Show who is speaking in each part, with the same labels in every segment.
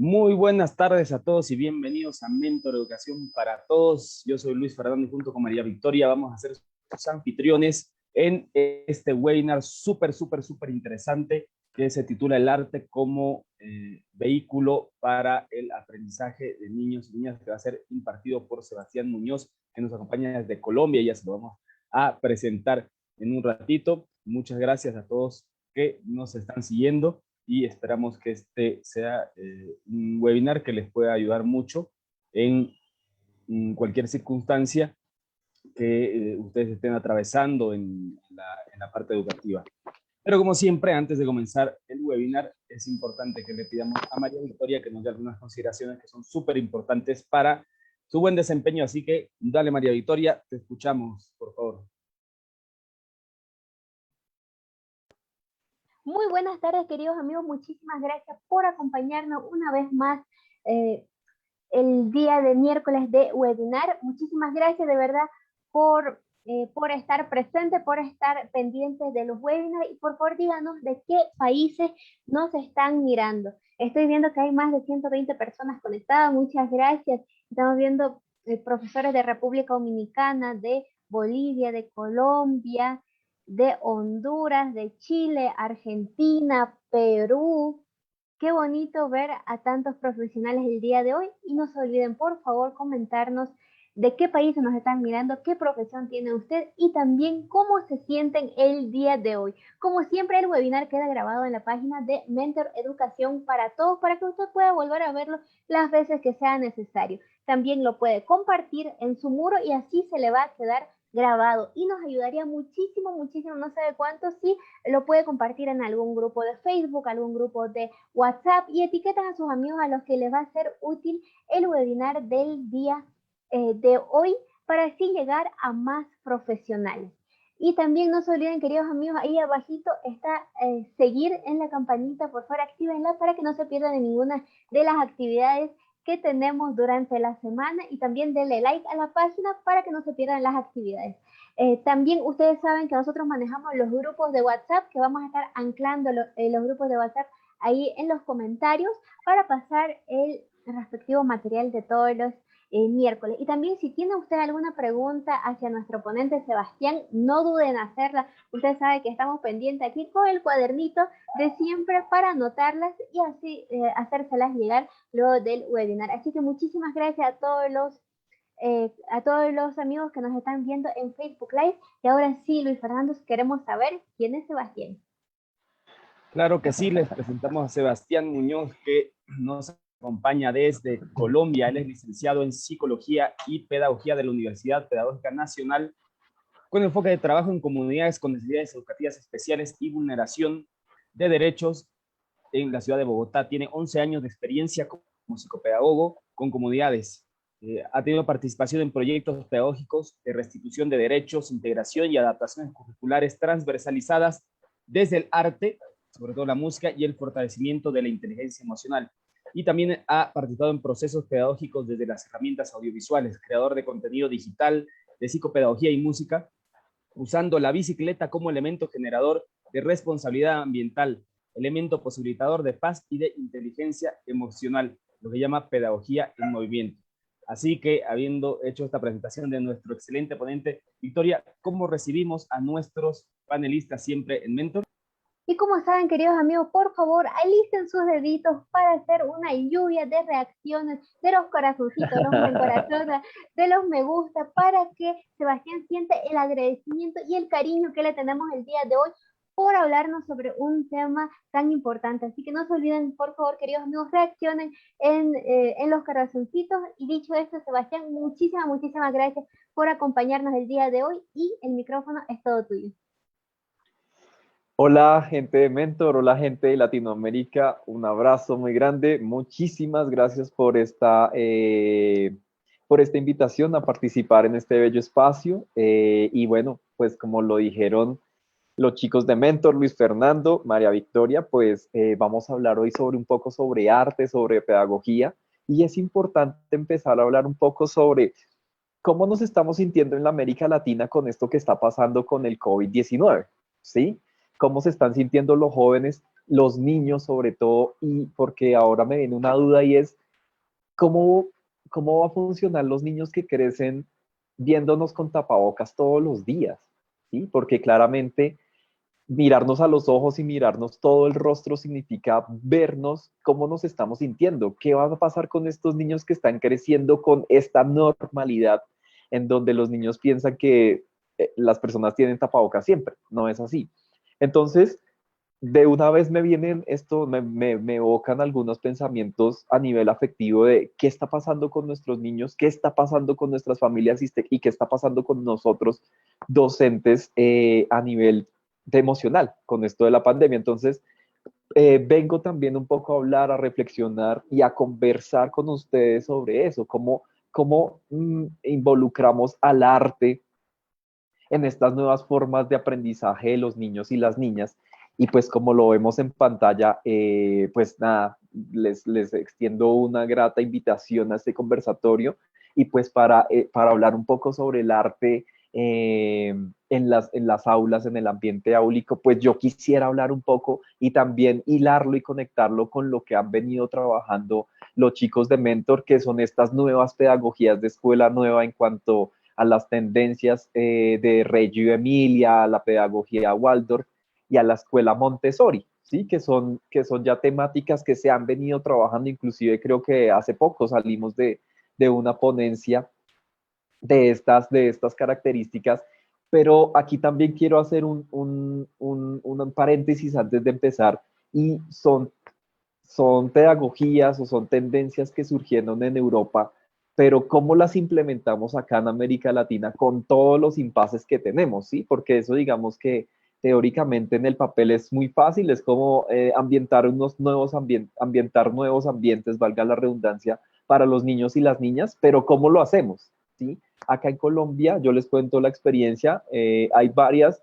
Speaker 1: Muy buenas tardes a todos y bienvenidos a Mentor Educación para Todos. Yo soy Luis Fernando y junto con María Victoria vamos a ser sus anfitriones en este webinar súper interesante que se titula El arte como vehículo para el aprendizaje de niños y niñas, que va a ser impartido por Sebastián Muñoz, que nos acompaña desde Colombia. Ya se lo vamos a presentar en un ratito. Muchas gracias a todos que nos están siguiendo y esperamos que este sea un webinar que les pueda ayudar mucho en cualquier circunstancia que ustedes estén atravesando en la parte educativa. Pero como siempre, antes de comenzar el webinar, es importante que le pidamos a María Victoria que nos dé algunas consideraciones que son súper importantes para su buen desempeño. Así que dale, María Victoria, te escuchamos, por favor.
Speaker 2: Muy buenas tardes, queridos amigos. Muchísimas gracias por acompañarnos una vez más el día de miércoles de webinar. Muchísimas gracias de verdad por estar presente, por estar pendientes de los webinars y por favor díganos de qué países nos están mirando. Estoy viendo que hay más de 120 personas conectadas. Muchas gracias. Estamos viendo profesores de República Dominicana, de Bolivia, de Colombia, de Honduras, de Chile, Argentina, Perú. Qué bonito ver a tantos profesionales el día de hoy y no se olviden por favor comentarnos de qué países nos están mirando, qué profesión tiene usted y también cómo se sienten el día de hoy. Como siempre, el webinar queda grabado en la página de Mentor Educación para Todos para que usted pueda volver a verlo las veces que sea necesario. También lo puede compartir en su muro y así se le va a quedar grabado y nos ayudaría muchísimo, no sé de cuánto, si lo puede compartir en algún grupo de Facebook, algún grupo de WhatsApp y etiquetan a sus amigos a los que les va a ser útil el webinar del día de hoy para así llegar a más profesionales. Y también no se olviden, queridos amigos, ahí abajito está seguir en la campanita, por favor actívenla para que no se pierdan de ninguna de las actividades que tenemos durante la semana y también denle like a la página para que no se pierdan las actividades. También ustedes saben que nosotros manejamos los grupos de WhatsApp, que vamos a estar anclando los grupos de WhatsApp ahí en los comentarios para pasar el respectivo material de todos los miércoles. Y también si tiene usted alguna pregunta hacia nuestro ponente Sebastián, no duden en hacerla. Usted sabe que estamos pendientes aquí con el cuadernito de siempre para anotarlas y así hacérselas llegar luego del webinar. Así que muchísimas gracias a todos los amigos que nos están viendo en Facebook Live. Y ahora sí, Luis Fernando, queremos saber quién es Sebastián.
Speaker 1: Claro que sí, les presentamos a Sebastián Muñoz, que nos acompaña desde Colombia. Él es licenciado en Psicología y Pedagogía de la Universidad Pedagógica Nacional, con enfoque de trabajo en comunidades con necesidades educativas especiales y vulneración de derechos en la ciudad de Bogotá. Tiene 11 años de experiencia como psicopedagogo con comunidades. Ha tenido participación en proyectos pedagógicos de restitución de derechos, integración y adaptaciones curriculares transversalizadas desde el arte, sobre todo la música, y el fortalecimiento de la inteligencia emocional. Y también ha participado en procesos pedagógicos desde las herramientas audiovisuales, creador de contenido digital, de psicopedagogía y música, usando la bicicleta como elemento generador de responsabilidad ambiental, elemento posibilitador de paz y de inteligencia emocional, lo que llama pedagogía en movimiento. Así que, habiendo hecho esta presentación de nuestro excelente ponente, Victoria, ¿cómo recibimos a nuestros panelistas siempre en Mentor?
Speaker 2: Y como saben, queridos amigos, por favor, alisten sus deditos para hacer una lluvia de reacciones, de los corazoncitos, los me corazones, de los me gusta, para que Sebastián siente el agradecimiento y el cariño que le tenemos el día de hoy por hablarnos sobre un tema tan importante. Así que no se olviden, por favor, queridos amigos, reaccionen en los corazoncitos. Y dicho esto, Sebastián, muchísimas gracias por acompañarnos el día de hoy y el micrófono es todo tuyo.
Speaker 3: Hola gente de Mentor, hola gente de Latinoamérica, un abrazo muy grande, muchísimas gracias por esta invitación a participar en este bello espacio y bueno, pues como lo dijeron los chicos de Mentor, Luis Fernando, María Victoria, pues vamos a hablar hoy sobre un poco sobre arte, sobre pedagogía y es importante empezar a hablar un poco sobre cómo nos estamos sintiendo en la América Latina con esto que está pasando con el COVID-19, ¿sí? Cómo se están sintiendo los jóvenes los niños sobre todo, y porque ahora me viene una duda y es, ¿cómo, cómo va a funcionar los niños que crecen viéndonos con tapabocas todos los días? ¿Sí? Porque claramente mirarnos a los ojos y mirarnos todo el rostro significa vernos cómo nos estamos sintiendo. ¿Qué va a pasar con estos niños que están creciendo con esta normalidad en donde los niños piensan que las personas tienen tapabocas siempre? No es así. Entonces, de una vez me vienen esto, me evocan algunos pensamientos a nivel afectivo de qué está pasando con nuestros niños, qué está pasando con nuestras familias y qué está pasando con nosotros docentes a nivel de emocional con esto de la pandemia. Entonces, vengo también un poco a hablar, a reflexionar y a conversar con ustedes sobre eso, cómo involucramos al arte en estas nuevas formas de aprendizaje de los niños y las niñas. Y pues como lo vemos en pantalla, pues nada, les extiendo una grata invitación a este conversatorio y pues para hablar un poco sobre el arte en las aulas, en el ambiente áulico, pues yo quisiera hablar un poco y también hilarlo y conectarlo con lo que han venido trabajando los chicos de Mentor, que son estas nuevas pedagogías de escuela nueva en cuanto a las tendencias de Reggio Emilia, a la pedagogía Waldorf y a la escuela Montessori, ¿sí? Que son ya temáticas que se han venido trabajando, inclusive creo que hace poco salimos de una ponencia de estas características, pero aquí también quiero hacer un paréntesis antes de empezar, y son pedagogías o son tendencias que surgieron en Europa, pero cómo las implementamos acá en América Latina con todos los impases que tenemos, ¿sí? Porque eso digamos que teóricamente en el papel es muy fácil, es como ambientar nuevos ambientes, valga la redundancia, para los niños y las niñas, pero ¿cómo lo hacemos? ¿Sí? Acá en Colombia, yo les cuento la experiencia, hay varias,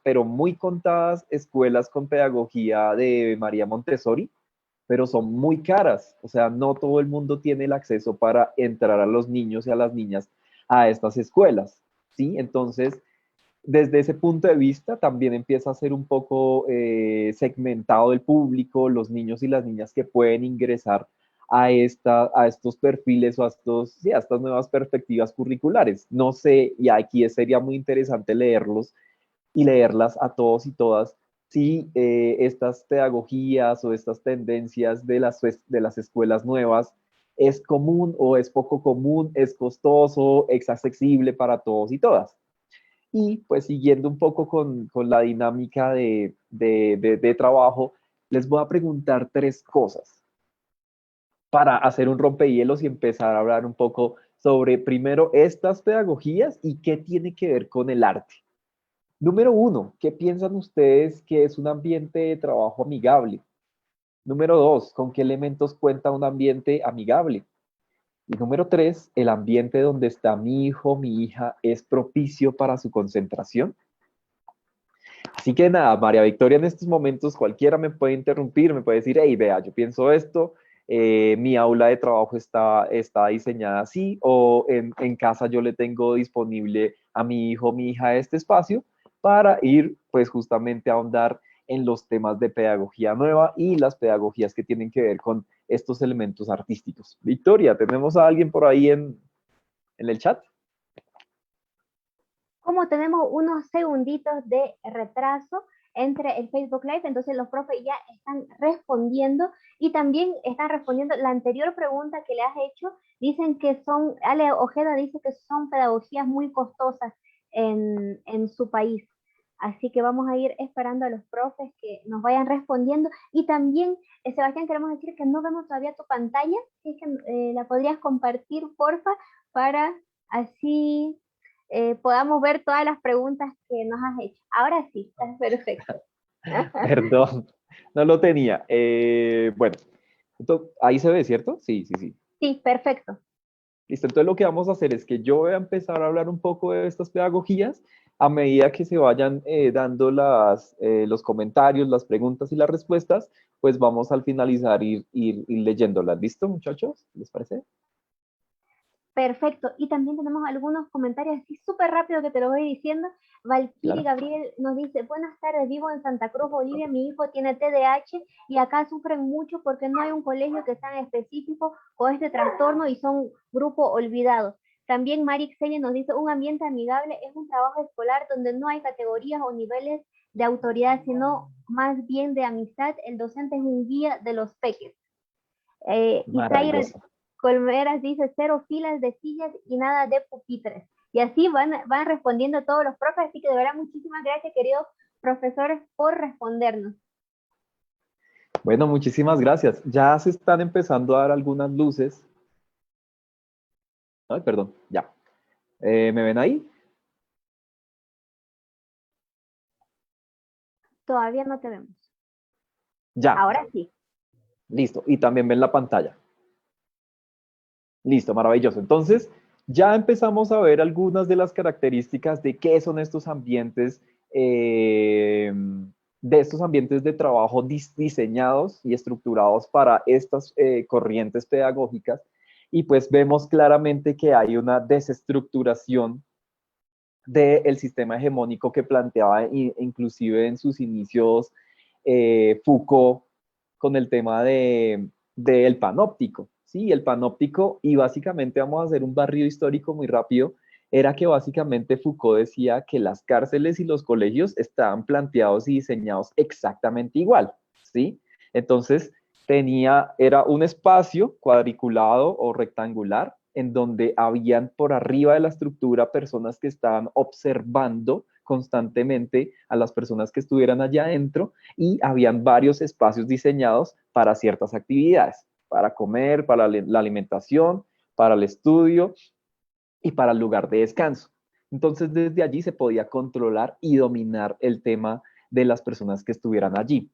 Speaker 3: pero muy contadas escuelas con pedagogía de María Montessori, pero son muy caras. O sea, no todo el mundo tiene el acceso para entrar a los niños y a las niñas a estas escuelas, ¿sí? Entonces, desde ese punto de vista, también empieza a ser un poco segmentado el público, los niños y las niñas que pueden ingresar a estos perfiles o sí, a estas nuevas perspectivas curriculares. No sé, y aquí sería muy interesante leerlos y leerlas a todos y todas si estas pedagogías o estas tendencias de las escuelas nuevas es común o es poco común, es costoso, es accesible para todos y todas. Y pues siguiendo un poco con la dinámica de trabajo, les voy a preguntar tres cosas para hacer un rompehielos y empezar a hablar un poco sobre primero estas pedagogías y qué tiene que ver con el arte. Número uno, ¿qué piensan ustedes que es un ambiente de trabajo amigable? Número dos, ¿con qué elementos cuenta un ambiente amigable? Y número tres, ¿el ambiente donde está mi hijo, mi hija, es propicio para su concentración? Así que nada, María Victoria, en estos momentos cualquiera me puede interrumpir, me puede decir, hey, vea, yo pienso esto, mi aula de trabajo está diseñada así, o en casa yo le tengo disponible a mi hijo, mi hija, este espacio para ir, pues justamente a ahondar en los temas de pedagogía nueva y las pedagogías que tienen que ver con estos elementos artísticos. Victoria, ¿tenemos a alguien por ahí en el chat?
Speaker 2: Como tenemos unos segunditos de retraso entre el Facebook Live, entonces los profes ya están respondiendo y también están respondiendo la anterior pregunta que le has hecho. Dicen que Ale Ojeda dice que son pedagogías muy costosas en su país. Así que vamos a ir esperando a los profes que nos vayan respondiendo. Y también, Sebastián, queremos decir que no vemos todavía tu pantalla, si es que la podrías compartir, porfa, para así podamos ver todas las preguntas que nos has hecho. Ahora sí, está perfecto.
Speaker 3: Perdón, no lo tenía. Bueno, ahí se ve, ¿cierto? Sí, sí, sí.
Speaker 2: Sí, perfecto.
Speaker 3: Listo, entonces lo que vamos a hacer es que yo voy a empezar a hablar un poco de estas pedagogías a medida que se vayan dando los comentarios, las preguntas y las respuestas, pues vamos al finalizar ir leyéndolas. ¿Listo, muchachos? ¿Les parece?
Speaker 2: Perfecto. Y también tenemos algunos comentarios así súper rápido que te lo voy diciendo. Valkyrie
Speaker 3: Claro.
Speaker 2: Gabriel nos dice, buenas tardes, vivo en Santa Cruz, Bolivia, mi hijo tiene TDAH y acá sufren mucho porque no hay un colegio que sea específico con este trastorno y son grupo olvidado. También Mari Xenia nos dice, un ambiente amigable es un trabajo escolar donde no hay categorías o niveles de autoridad, sino más bien de amistad. El docente es un guía de los peques. Isaira
Speaker 3: Maravilloso.
Speaker 2: Colmeras dice cero filas de sillas y nada de pupitres. Y así van respondiendo todos los profes, así que de verdad muchísimas gracias, queridos profesores, por respondernos.
Speaker 3: Bueno, muchísimas gracias. Ya se están empezando a dar algunas luces. Ay, perdón, ya. ¿Me ven ahí?
Speaker 2: Todavía no te vemos.
Speaker 3: Ya,
Speaker 2: Ahora sí.
Speaker 3: listo. Y también ven la pantalla. Listo, maravilloso. Entonces, ya empezamos a ver algunas de las características de qué son estos ambientes, de estos ambientes de trabajo diseñados y estructurados para estas corrientes pedagógicas. Y pues vemos claramente que hay una desestructuración del sistema hegemónico que planteaba inclusive en sus inicios Foucault con el tema del panóptico, ¿sí? El panóptico, y básicamente vamos a hacer un barrido histórico muy rápido, era que básicamente Foucault decía que las cárceles y los colegios estaban planteados y diseñados exactamente igual, ¿sí? Entonces, era un espacio cuadriculado o rectangular en donde habían por arriba de la estructura personas que estaban observando constantemente a las personas que estuvieran allá adentro y habían varios espacios diseñados para ciertas actividades, para comer, para la alimentación, para el estudio y para el lugar de descanso. Entonces, desde allí se podía controlar y dominar el tema de las personas que estuvieran allí.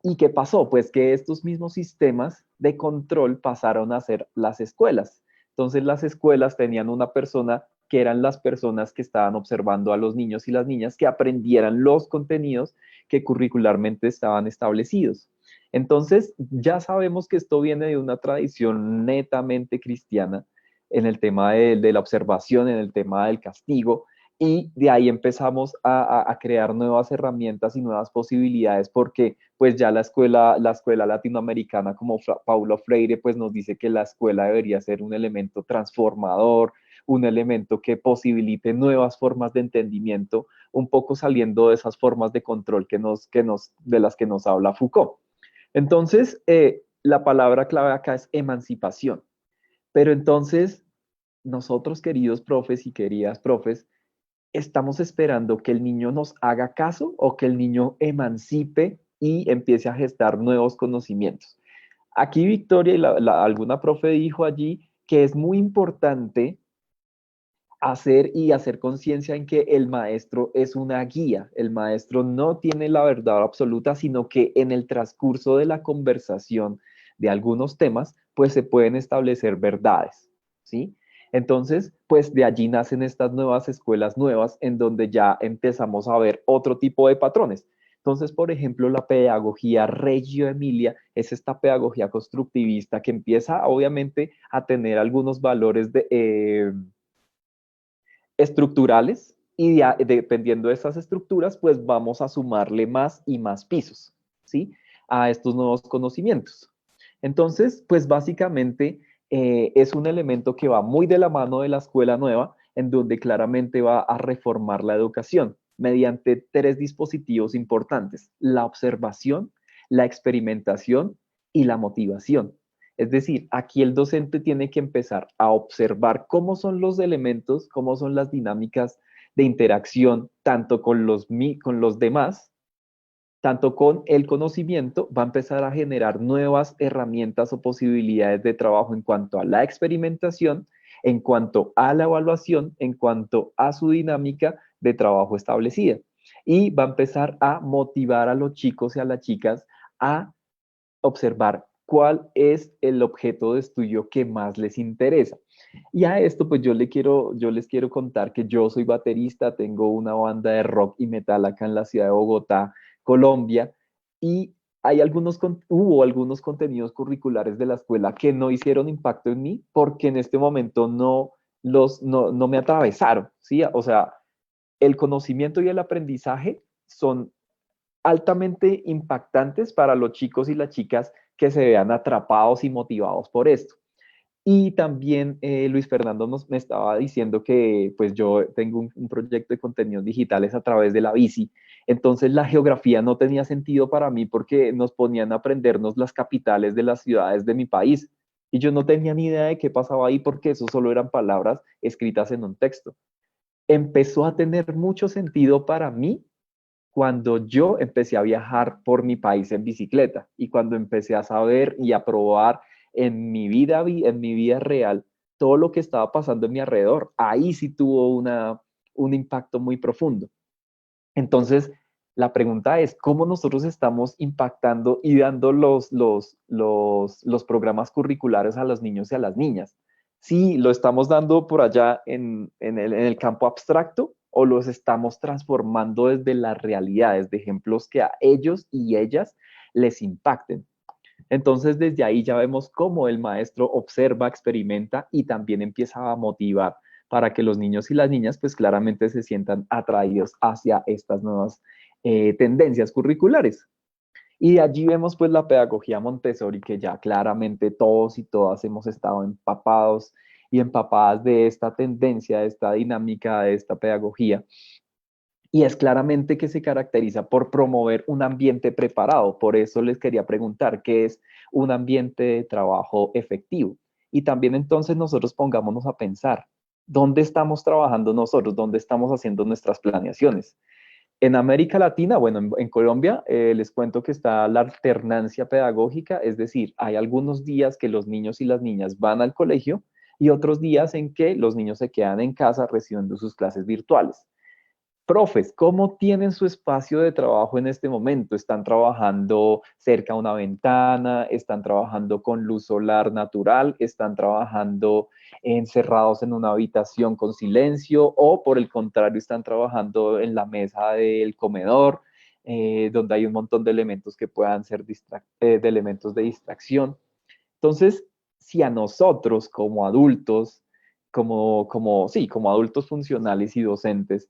Speaker 3: ¿Y qué pasó? Pues que estos mismos sistemas de control pasaron a ser las escuelas. Entonces las escuelas tenían una persona que eran las personas que estaban observando a los niños y las niñas que aprendieran los contenidos que curricularmente estaban establecidos. Entonces ya sabemos que esto viene de una tradición netamente cristiana en el tema de la observación, en el tema del castigo, y de ahí empezamos a crear nuevas herramientas y nuevas posibilidades porque pues ya la escuela latinoamericana como Paulo Freire pues nos dice que la escuela debería ser un elemento transformador, un elemento que posibilite nuevas formas de entendimiento, un poco saliendo de esas formas de control de las que nos habla Foucault. Entonces, la palabra clave acá es emancipación. Pero entonces, nosotros, queridos profes y queridas profes, ¿estamos esperando que el niño nos haga caso o que el niño emancipe y empiece a gestar nuevos conocimientos? Aquí Victoria y alguna profe dijo allí que es muy importante hacer conciencia en que el maestro es una guía. El maestro no tiene la verdad absoluta, sino que en el transcurso de la conversación de algunos temas, pues se pueden establecer verdades, ¿sí? Entonces, pues de allí nacen estas nuevas escuelas nuevas en donde ya empezamos a ver otro tipo de patrones. Entonces, por ejemplo, la pedagogía Reggio Emilia es esta pedagogía constructivista que empieza obviamente a tener algunos valores estructurales y dependiendo de esas estructuras, pues vamos a sumarle más y más pisos, ¿sí? A estos nuevos conocimientos. Entonces, pues básicamente es un elemento que va muy de la mano de la escuela nueva, en donde claramente va a reformar la educación mediante tres dispositivos importantes: la observación, la experimentación y la motivación. Es decir, aquí el docente tiene que empezar a observar cómo son los elementos, cómo son las dinámicas de interacción, tanto con los demás, tanto con el conocimiento, va a empezar a generar nuevas herramientas o posibilidades de trabajo en cuanto a la experimentación, en cuanto a la evaluación, en cuanto a su dinámica de trabajo establecida. Y va a empezar a motivar a los chicos y a las chicas a observar cuál es el objeto de estudio que más les interesa. Y a esto, pues yo les quiero contar que yo soy baterista, tengo una banda de rock y metal acá en la ciudad de Bogotá, Colombia, y hubo algunos contenidos curriculares de la escuela que no hicieron impacto en mí porque en este momento no no me atravesaron, ¿sí? O sea, el conocimiento y el aprendizaje son altamente impactantes para los chicos y las chicas que se vean atrapados y motivados por esto. Y también Luis Fernando me estaba diciendo que pues yo tengo un proyecto de contenidos digitales a través de la bici. Entonces la geografía no tenía sentido para mí porque nos ponían a aprendernos las capitales de las ciudades de mi país. Y yo no tenía ni idea de qué pasaba ahí porque eso solo eran palabras escritas en un texto. Empezó a tener mucho sentido para mí cuando yo empecé a viajar por mi país en bicicleta y cuando empecé a saber y a probar en mi vida real todo lo que estaba pasando en mi alrededor, ahí sí tuvo un impacto muy profundo. Entonces, la pregunta es, ¿cómo nosotros estamos impactando y dando los programas curriculares a los niños y a las niñas? ¿Sí lo estamos dando por allá en el campo abstracto o los estamos transformando desde las realidades, de ejemplos que a ellos y ellas les impacten? Entonces, desde ahí ya vemos cómo el maestro observa, experimenta y también empieza a motivar para que los niños y las niñas pues claramente se sientan atraídos hacia estas nuevas tendencias curriculares. Y de allí vemos pues la pedagogía Montessori, que ya claramente todos y todas hemos estado empapados y empapadas de esta tendencia, de esta dinámica, de esta pedagogía. Y es claramente que se caracteriza por promover un ambiente preparado. Por eso les quería preguntar qué es un ambiente de trabajo efectivo. Y también entonces nosotros pongámonos a pensar, ¿dónde estamos trabajando nosotros? ¿Dónde estamos haciendo nuestras planeaciones? En América Latina, bueno, en Colombia, les cuento que está la alternancia pedagógica, es decir, hay algunos días que los niños y las niñas van al colegio y otros días en que los niños se quedan en casa recibiendo sus clases virtuales. Profes, ¿cómo tienen su espacio de trabajo en este momento? ¿Están trabajando cerca a una ventana? ¿Están trabajando con luz solar natural? ¿Están trabajando encerrados en una habitación con silencio? ¿O por el contrario, están trabajando en la mesa del comedor, donde hay un montón de elementos que puedan ser de elementos de distracción? Entonces, si a nosotros como adultos, sí, como adultos funcionales y docentes,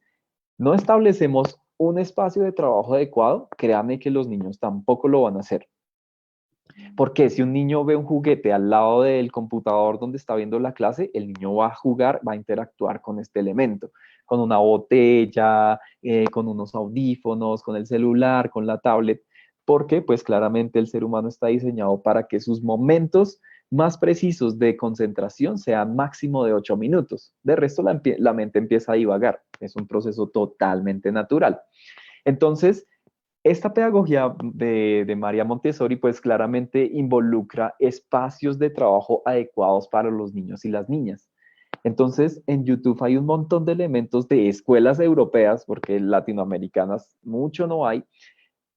Speaker 3: no establecemos un espacio de trabajo adecuado, créame que los niños tampoco lo van a hacer. Porque si un niño ve un juguete al lado del computador donde está viendo la clase, el niño va a jugar, va a interactuar con este elemento, con una botella, con unos audífonos, con el celular, con la tablet, porque pues claramente el ser humano está diseñado para que sus momentos más precisos de concentración sean máximo de 8 minutos. De resto, la mente empieza a divagar. Es un proceso totalmente natural. Entonces, esta pedagogía de María Montessori pues claramente involucra espacios de trabajo adecuados para los niños y las niñas. Entonces, en YouTube hay un montón de elementos de escuelas europeas, porque latinoamericanas mucho no hay,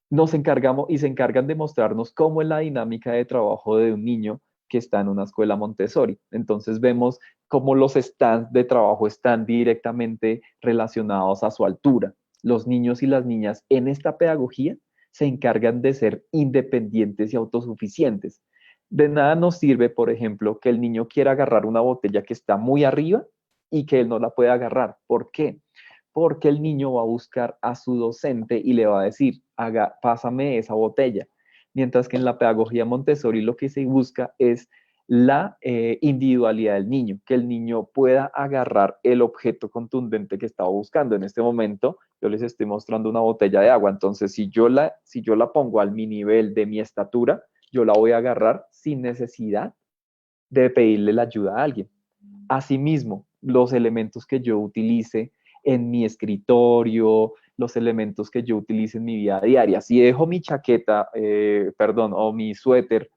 Speaker 3: nos encargamos y se encargan de mostrarnos cómo es la dinámica de trabajo de un niño que está en una escuela Montessori. Entonces vemos cómo los stands de trabajo están directamente relacionados a su altura. Los niños y las niñas en esta pedagogía se encargan de ser independientes y autosuficientes. De nada nos sirve, por ejemplo, que el niño quiera agarrar una botella que está muy arriba y que él no la pueda agarrar. ¿Por qué? Porque el niño va a buscar a su docente y le va a decir, pásame esa botella. Mientras que en la pedagogía Montessori lo que se busca es la individualidad del niño, que el niño pueda agarrar el objeto contundente que estaba buscando. En este momento yo les estoy mostrando una botella de agua, entonces si yo la pongo al mi nivel de mi estatura, yo la voy a agarrar sin necesidad de pedirle la ayuda a alguien. Asimismo, los elementos que yo utilice en mi escritorio, los elementos que yo utilice en mi vida diaria. Si dejo mi chaqueta, perdón, o mi suéter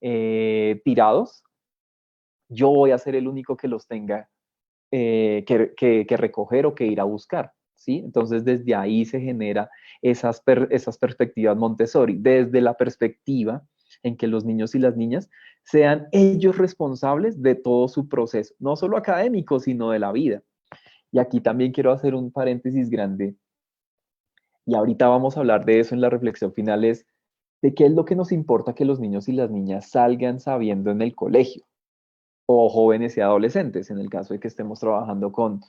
Speaker 3: tirados, yo voy a ser el único que los tenga que recoger o que ir a buscar. ¿Sí? Entonces, desde ahí se genera esas perspectivas Montessori, desde la perspectiva en que los niños y las niñas sean ellos responsables de todo su proceso, no solo académico, sino de la vida. Y aquí también quiero hacer un paréntesis grande, y ahorita vamos a hablar de eso en la reflexión final, es de qué es lo que nos importa que los niños y las niñas salgan sabiendo en el colegio. o jóvenes y adolescentes, en el caso de que estemos trabajando con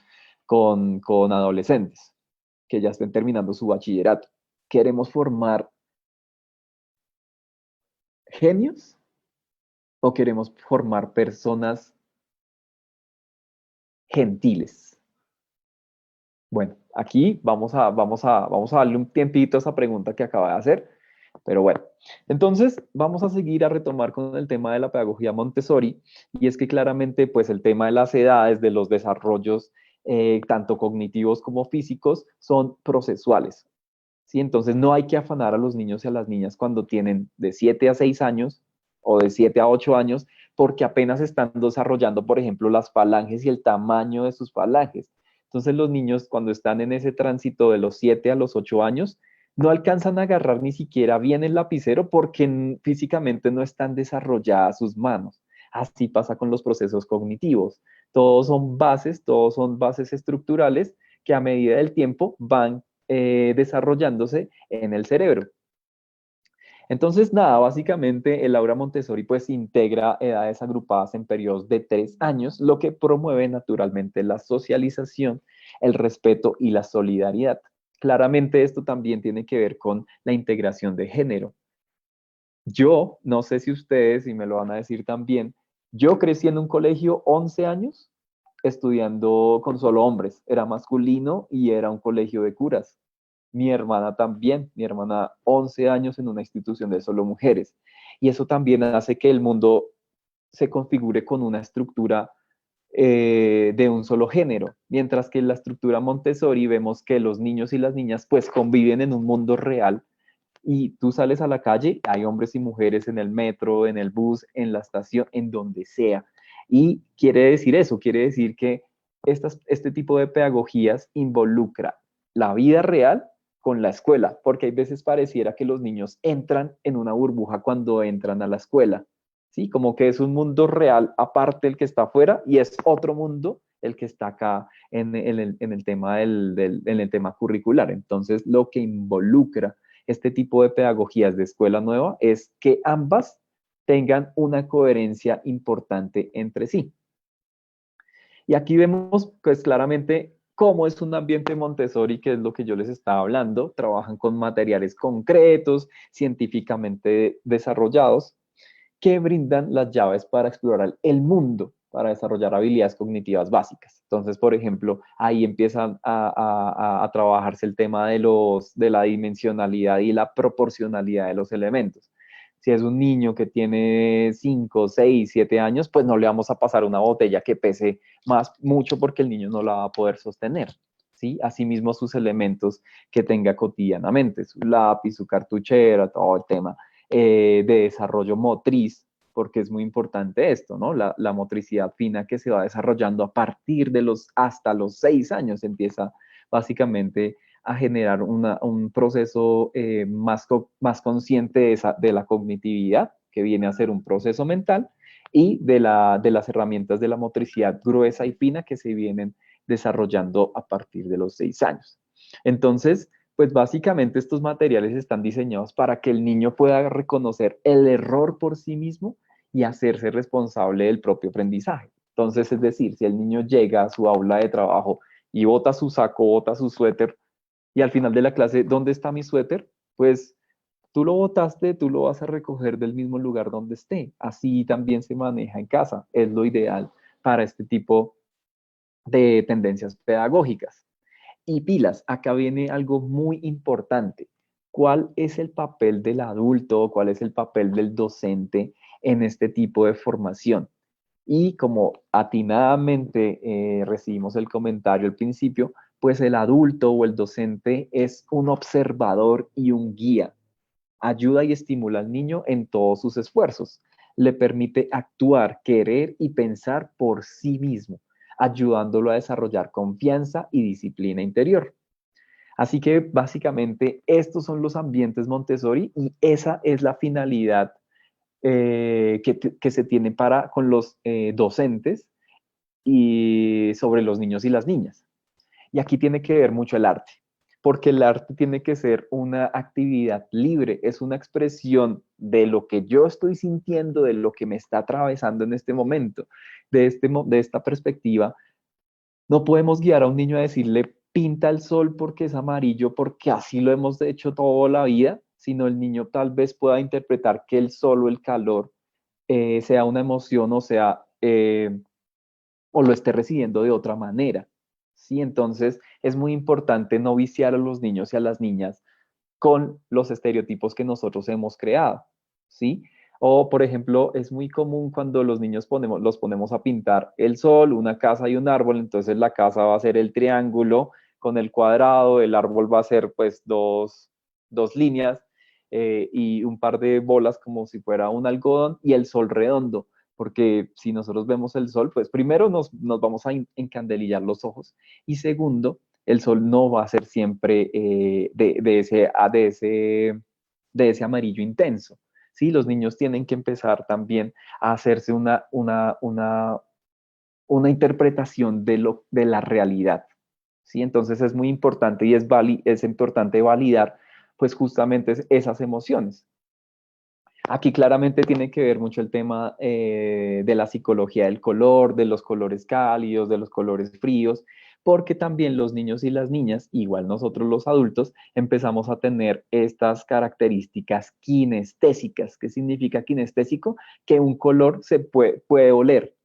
Speaker 3: adolescentes que ya estén terminando su bachillerato. ¿Queremos formar genios o queremos formar personas gentiles? Bueno, aquí vamos a darle un tiempito a esa pregunta que acaba de hacer, pero bueno. Entonces, vamos a seguir a retomar con el tema de la pedagogía Montessori, y es que claramente, pues el tema de las edades, de los desarrollos, tanto cognitivos como físicos, son procesuales, ¿sí? Entonces, no hay que afanar a los niños y a las niñas cuando tienen de 7 a 6 años o de 7 a 8 años, porque apenas están desarrollando, por ejemplo, las falanges y el tamaño de sus falanges. Entonces los niños cuando están en ese tránsito de los 7 a los 8 años, no alcanzan a agarrar ni siquiera bien el lapicero porque físicamente no están desarrolladas sus manos. Así pasa con los procesos cognitivos. Todos son bases estructurales que a medida del tiempo van desarrollándose en el cerebro. Entonces, nada, básicamente el aula Montessori pues integra edades agrupadas en periodos de 3 años, lo que promueve naturalmente la socialización, el respeto y la solidaridad. Claramente esto también tiene que ver con la integración de género. Yo, no sé si ustedes, y me lo van a decir también, yo crecí en un colegio 11 años estudiando con solo hombres, era masculino y era un colegio de curas. Mi hermana también, mi hermana 11 años en una institución de solo mujeres. Y eso también hace que el mundo se configure con una estructura de un solo género, mientras que en la estructura Montessori vemos que los niños y las niñas pues conviven en un mundo real y tú sales a la calle, hay hombres y mujeres en el metro, en el bus, en la estación, en donde sea. Y quiere decir eso, quiere decir que este tipo de pedagogías involucra la vida real con la escuela, porque hay veces pareciera que los niños entran en una burbuja cuando entran a la escuela, ¿sí? Como que es un mundo real aparte el que está afuera y es otro mundo el que está acá en el tema en el tema curricular. Entonces, lo que involucra este tipo de pedagogías de escuela nueva es que ambas tengan una coherencia importante entre sí. Y aquí vemos pues claramente cómo es un ambiente Montessori, que es lo que yo les estaba hablando. Trabajan con materiales concretos, científicamente desarrollados, que brindan las llaves para explorar el mundo, para desarrollar habilidades cognitivas básicas. Entonces, por ejemplo, ahí empiezan a trabajarse el tema de la dimensionalidad y la proporcionalidad de los elementos. Si es un niño que tiene 5, 6, 7 años, pues no le vamos a pasar una botella que pese mucho porque el niño no la va a poder sostener. ¿Sí? Asimismo, sus elementos que tenga cotidianamente, su lápiz, su cartuchera, todo el tema de desarrollo motriz, porque es muy importante esto, ¿no? La motricidad fina que se va desarrollando a partir de hasta los 6 años empieza básicamente a generar un proceso más consciente de la cognitividad, que viene a ser un proceso mental, y de las herramientas de la motricidad gruesa y fina que se vienen desarrollando a partir de los 6 años. Entonces, pues básicamente estos materiales están diseñados para que el niño pueda reconocer el error por sí mismo y hacerse responsable del propio aprendizaje. Entonces, es decir, si el niño llega a su aula de trabajo y bota su saco, bota su suéter, y al final de la clase, ¿dónde está mi suéter? Pues tú lo botaste, tú lo vas a recoger del mismo lugar donde esté. Así también se maneja en casa. Es lo ideal para este tipo de tendencias pedagógicas. Y pilas, acá viene algo muy importante. ¿Cuál es el papel del adulto? ¿Cuál es el papel del docente en este tipo de formación? Y como atinadamente recibimos el comentario al principio, pues el adulto o el docente es un observador y un guía. Ayuda y estimula al niño en todos sus esfuerzos. Le permite actuar, querer y pensar por sí mismo, ayudándolo a desarrollar confianza y disciplina interior. Así que básicamente estos son los ambientes Montessori y esa es la finalidad que se tiene con los docentes y sobre los niños y las niñas. Y aquí tiene que ver mucho el arte, porque el arte tiene que ser una actividad libre, es una expresión de lo que yo estoy sintiendo, de lo que me está atravesando en este momento, de esta perspectiva. No podemos guiar a un niño a decirle, pinta el sol porque es amarillo, porque así lo hemos hecho toda la vida, sino el niño tal vez pueda interpretar que el sol o el calor sea una emoción o lo esté recibiendo de otra manera. ¿Sí? Entonces es muy importante no viciar a los niños y a las niñas con los estereotipos que nosotros hemos creado, ¿sí? O, por ejemplo, es muy común cuando los niños los ponemos a pintar el sol, una casa y un árbol, entonces la casa va a ser el triángulo con el cuadrado, el árbol va a ser pues dos líneas y un par de bolas como si fuera un algodón y el sol redondo, porque si nosotros vemos el sol, pues primero nos vamos a encandelillar los ojos y segundo, el sol no va a ser siempre de ese amarillo intenso. ¿Sí? Los niños tienen que empezar también a hacerse una interpretación de la realidad. ¿Sí? Entonces es muy importante y es importante validar pues justamente esas emociones. Aquí claramente tiene que ver mucho el tema de la psicología del color, de los colores cálidos, de los colores fríos, porque también los niños y las niñas, igual nosotros los adultos, empezamos a tener estas características kinestésicas. ¿Qué significa kinestésico? Que un color se puede oler,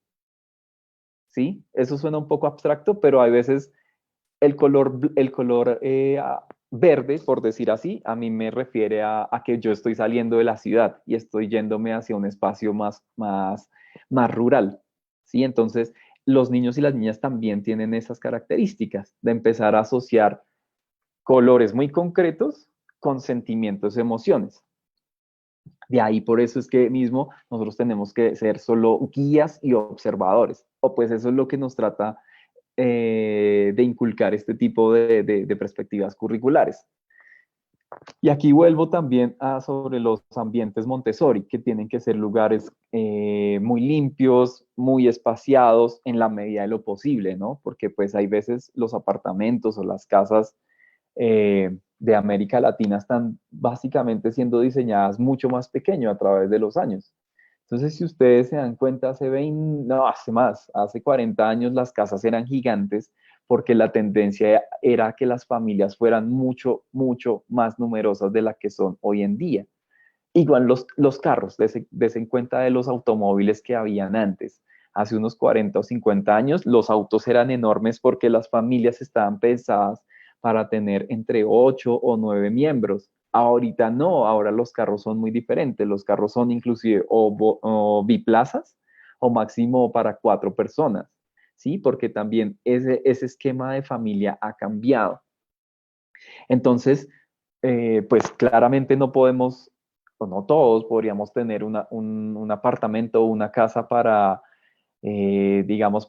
Speaker 3: ¿sí? Eso suena un poco abstracto, pero hay veces el color verde, por decir así, a mí me refiere a que yo estoy saliendo de la ciudad y estoy yéndome hacia un espacio más rural, ¿sí? Entonces, los niños y las niñas también tienen esas características de empezar a asociar colores muy concretos con sentimientos y emociones. De ahí por eso es que mismo nosotros tenemos que ser solo guías y observadores, o pues eso es lo que nos trata de inculcar este tipo de perspectivas curriculares. Y aquí vuelvo también sobre los ambientes Montessori, que tienen que ser lugares muy limpios, muy espaciados en la medida de lo posible, ¿no? Porque pues hay veces los apartamentos o las casas de América Latina están básicamente siendo diseñadas mucho más pequeño a través de los años. Entonces, si ustedes se dan cuenta, hace 40 años las casas eran gigantes porque la tendencia era que las familias fueran mucho, mucho más numerosas de las que son hoy en día. Igual los carros, des en cuenta de los automóviles que habían antes. Hace unos 40 o 50 años, los autos eran enormes porque las familias estaban pensadas para tener entre 8 o 9 miembros. Ahorita no, ahora los carros son muy diferentes. Los carros son inclusive o biplazas o máximo para 4 personas, ¿sí? Porque también ese esquema de familia ha cambiado. Entonces, pues claramente no podemos, o no todos podríamos tener un apartamento o una casa para, digamos,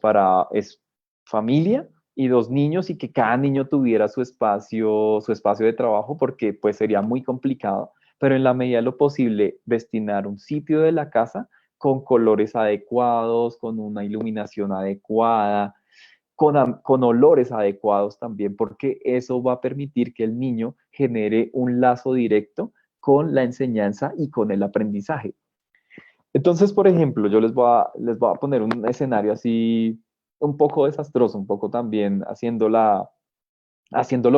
Speaker 3: familia y 2 niños y que cada niño tuviera su espacio de trabajo porque pues sería muy complicado, pero en la medida de lo posible destinar un sitio de la casa con colores adecuados, con una iluminación adecuada, con olores adecuados también, porque eso va a permitir que el niño genere un lazo directo con la enseñanza y con el aprendizaje. Entonces, por ejemplo, yo les voy a poner un escenario así un poco desastroso, un poco también haciéndolo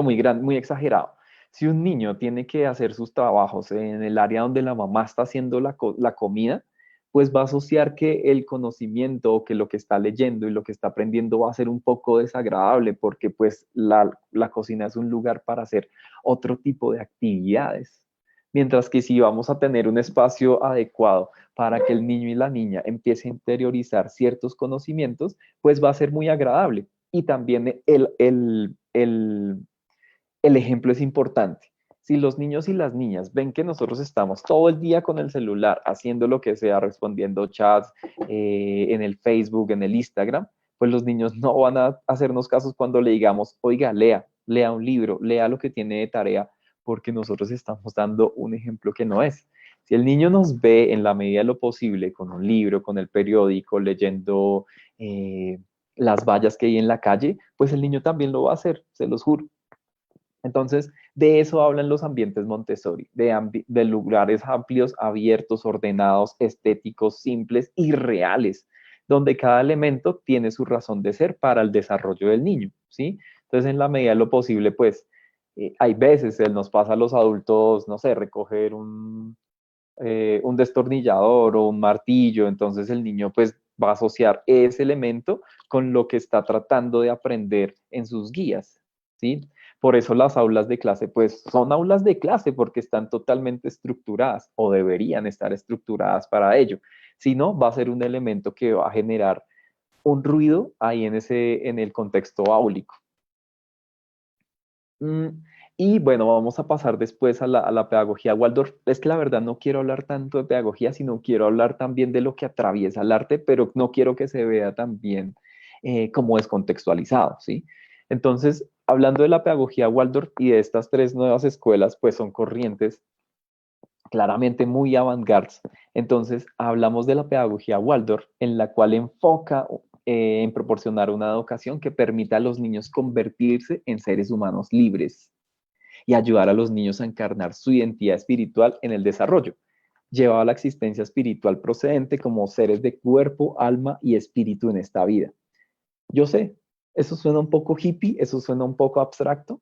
Speaker 3: muy grande, muy exagerado. Si un niño tiene que hacer sus trabajos en el área donde la mamá está haciendo la comida, pues va a asociar que el conocimiento o que lo que está leyendo y lo que está aprendiendo va a ser un poco desagradable porque pues la cocina es un lugar para hacer otro tipo de actividades. Mientras que si vamos a tener un espacio adecuado para que el niño y la niña empiece a interiorizar ciertos conocimientos, pues va a ser muy agradable. Y también el ejemplo es importante. Si los niños y las niñas ven que nosotros estamos todo el día con el celular haciendo lo que sea, respondiendo chats en el Facebook, en el Instagram, pues los niños no van a hacernos casos cuando le digamos, oiga, lea un libro, lea lo que tiene de tarea, porque nosotros estamos dando un ejemplo que no es. Si el niño nos ve en la medida de lo posible con un libro, con el periódico, leyendo las vallas que hay en la calle, pues el niño también lo va a hacer, se los juro. Entonces, de eso hablan los ambientes Montessori, de lugares amplios, abiertos, ordenados, estéticos, simples y reales, donde cada elemento tiene su razón de ser para el desarrollo del niño, ¿sí? Entonces, en la medida de lo posible, pues, hay veces, nos pasa a los adultos, no sé, recoger un destornillador o un martillo, entonces el niño, pues, va a asociar ese elemento con lo que está tratando de aprender en sus guías, ¿sí? Por eso las aulas de clase, pues son aulas de clase porque están totalmente estructuradas o deberían estar estructuradas para ello. Si no, va a ser un elemento que va a generar un ruido ahí en el contexto áulico. Y bueno, vamos a pasar después a la pedagogía Waldorf. Es que la verdad no quiero hablar tanto de pedagogía, sino quiero hablar también de lo que atraviesa el arte, pero no quiero que se vea también como descontextualizado, ¿sí? Entonces, hablando de la pedagogía Waldorf y de estas tres nuevas escuelas, pues son corrientes claramente muy avant-garde. Entonces, hablamos de la pedagogía Waldorf, en la cual enfoca en proporcionar una educación que permita a los niños convertirse en seres humanos libres y ayudar a los niños a encarnar su identidad espiritual en el desarrollo, llevado a la existencia espiritual procedente como seres de cuerpo, alma y espíritu en esta vida. Yo sé, eso suena un poco hippie, eso suena un poco abstracto.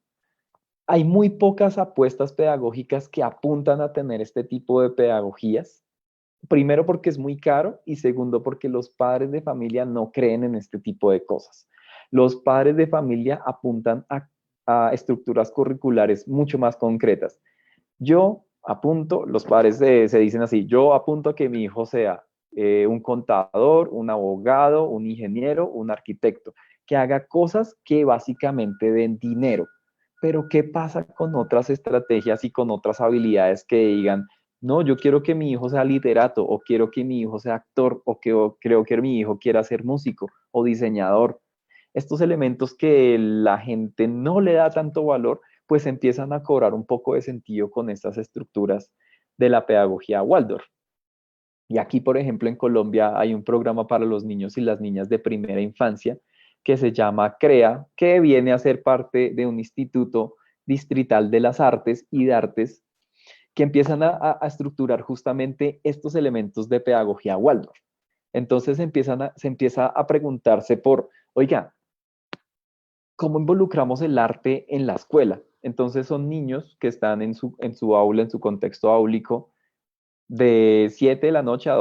Speaker 3: Hay muy pocas apuestas pedagógicas que apuntan a tener este tipo de pedagogías. Primero porque es muy caro y segundo porque los padres de familia no creen en este tipo de cosas. Los padres de familia apuntan a estructuras curriculares mucho más concretas. Yo apunto, los padres se dicen así, yo apunto a que mi hijo sea un contador, un abogado, un ingeniero, un arquitecto, que haga cosas que básicamente den dinero. Pero ¿qué pasa con otras estrategias y con otras habilidades que digan, no, yo quiero que mi hijo sea literato, o quiero que mi hijo sea actor, o creo que mi hijo quiera ser músico o diseñador? Estos elementos que la gente no le da tanto valor, pues empiezan a cobrar un poco de sentido con estas estructuras de la pedagogía Waldorf. Y aquí, por ejemplo, en Colombia hay un programa para los niños y las niñas de primera infancia que se llama CREA, que viene a ser parte de un instituto distrital de las artes y de artes que empiezan a estructurar justamente estos elementos de pedagogía Waldorf. Entonces se empieza a preguntarse por, oiga, ¿cómo involucramos el arte en la escuela? Entonces son niños que están en su aula, en su contexto áulico, de 7 de la noche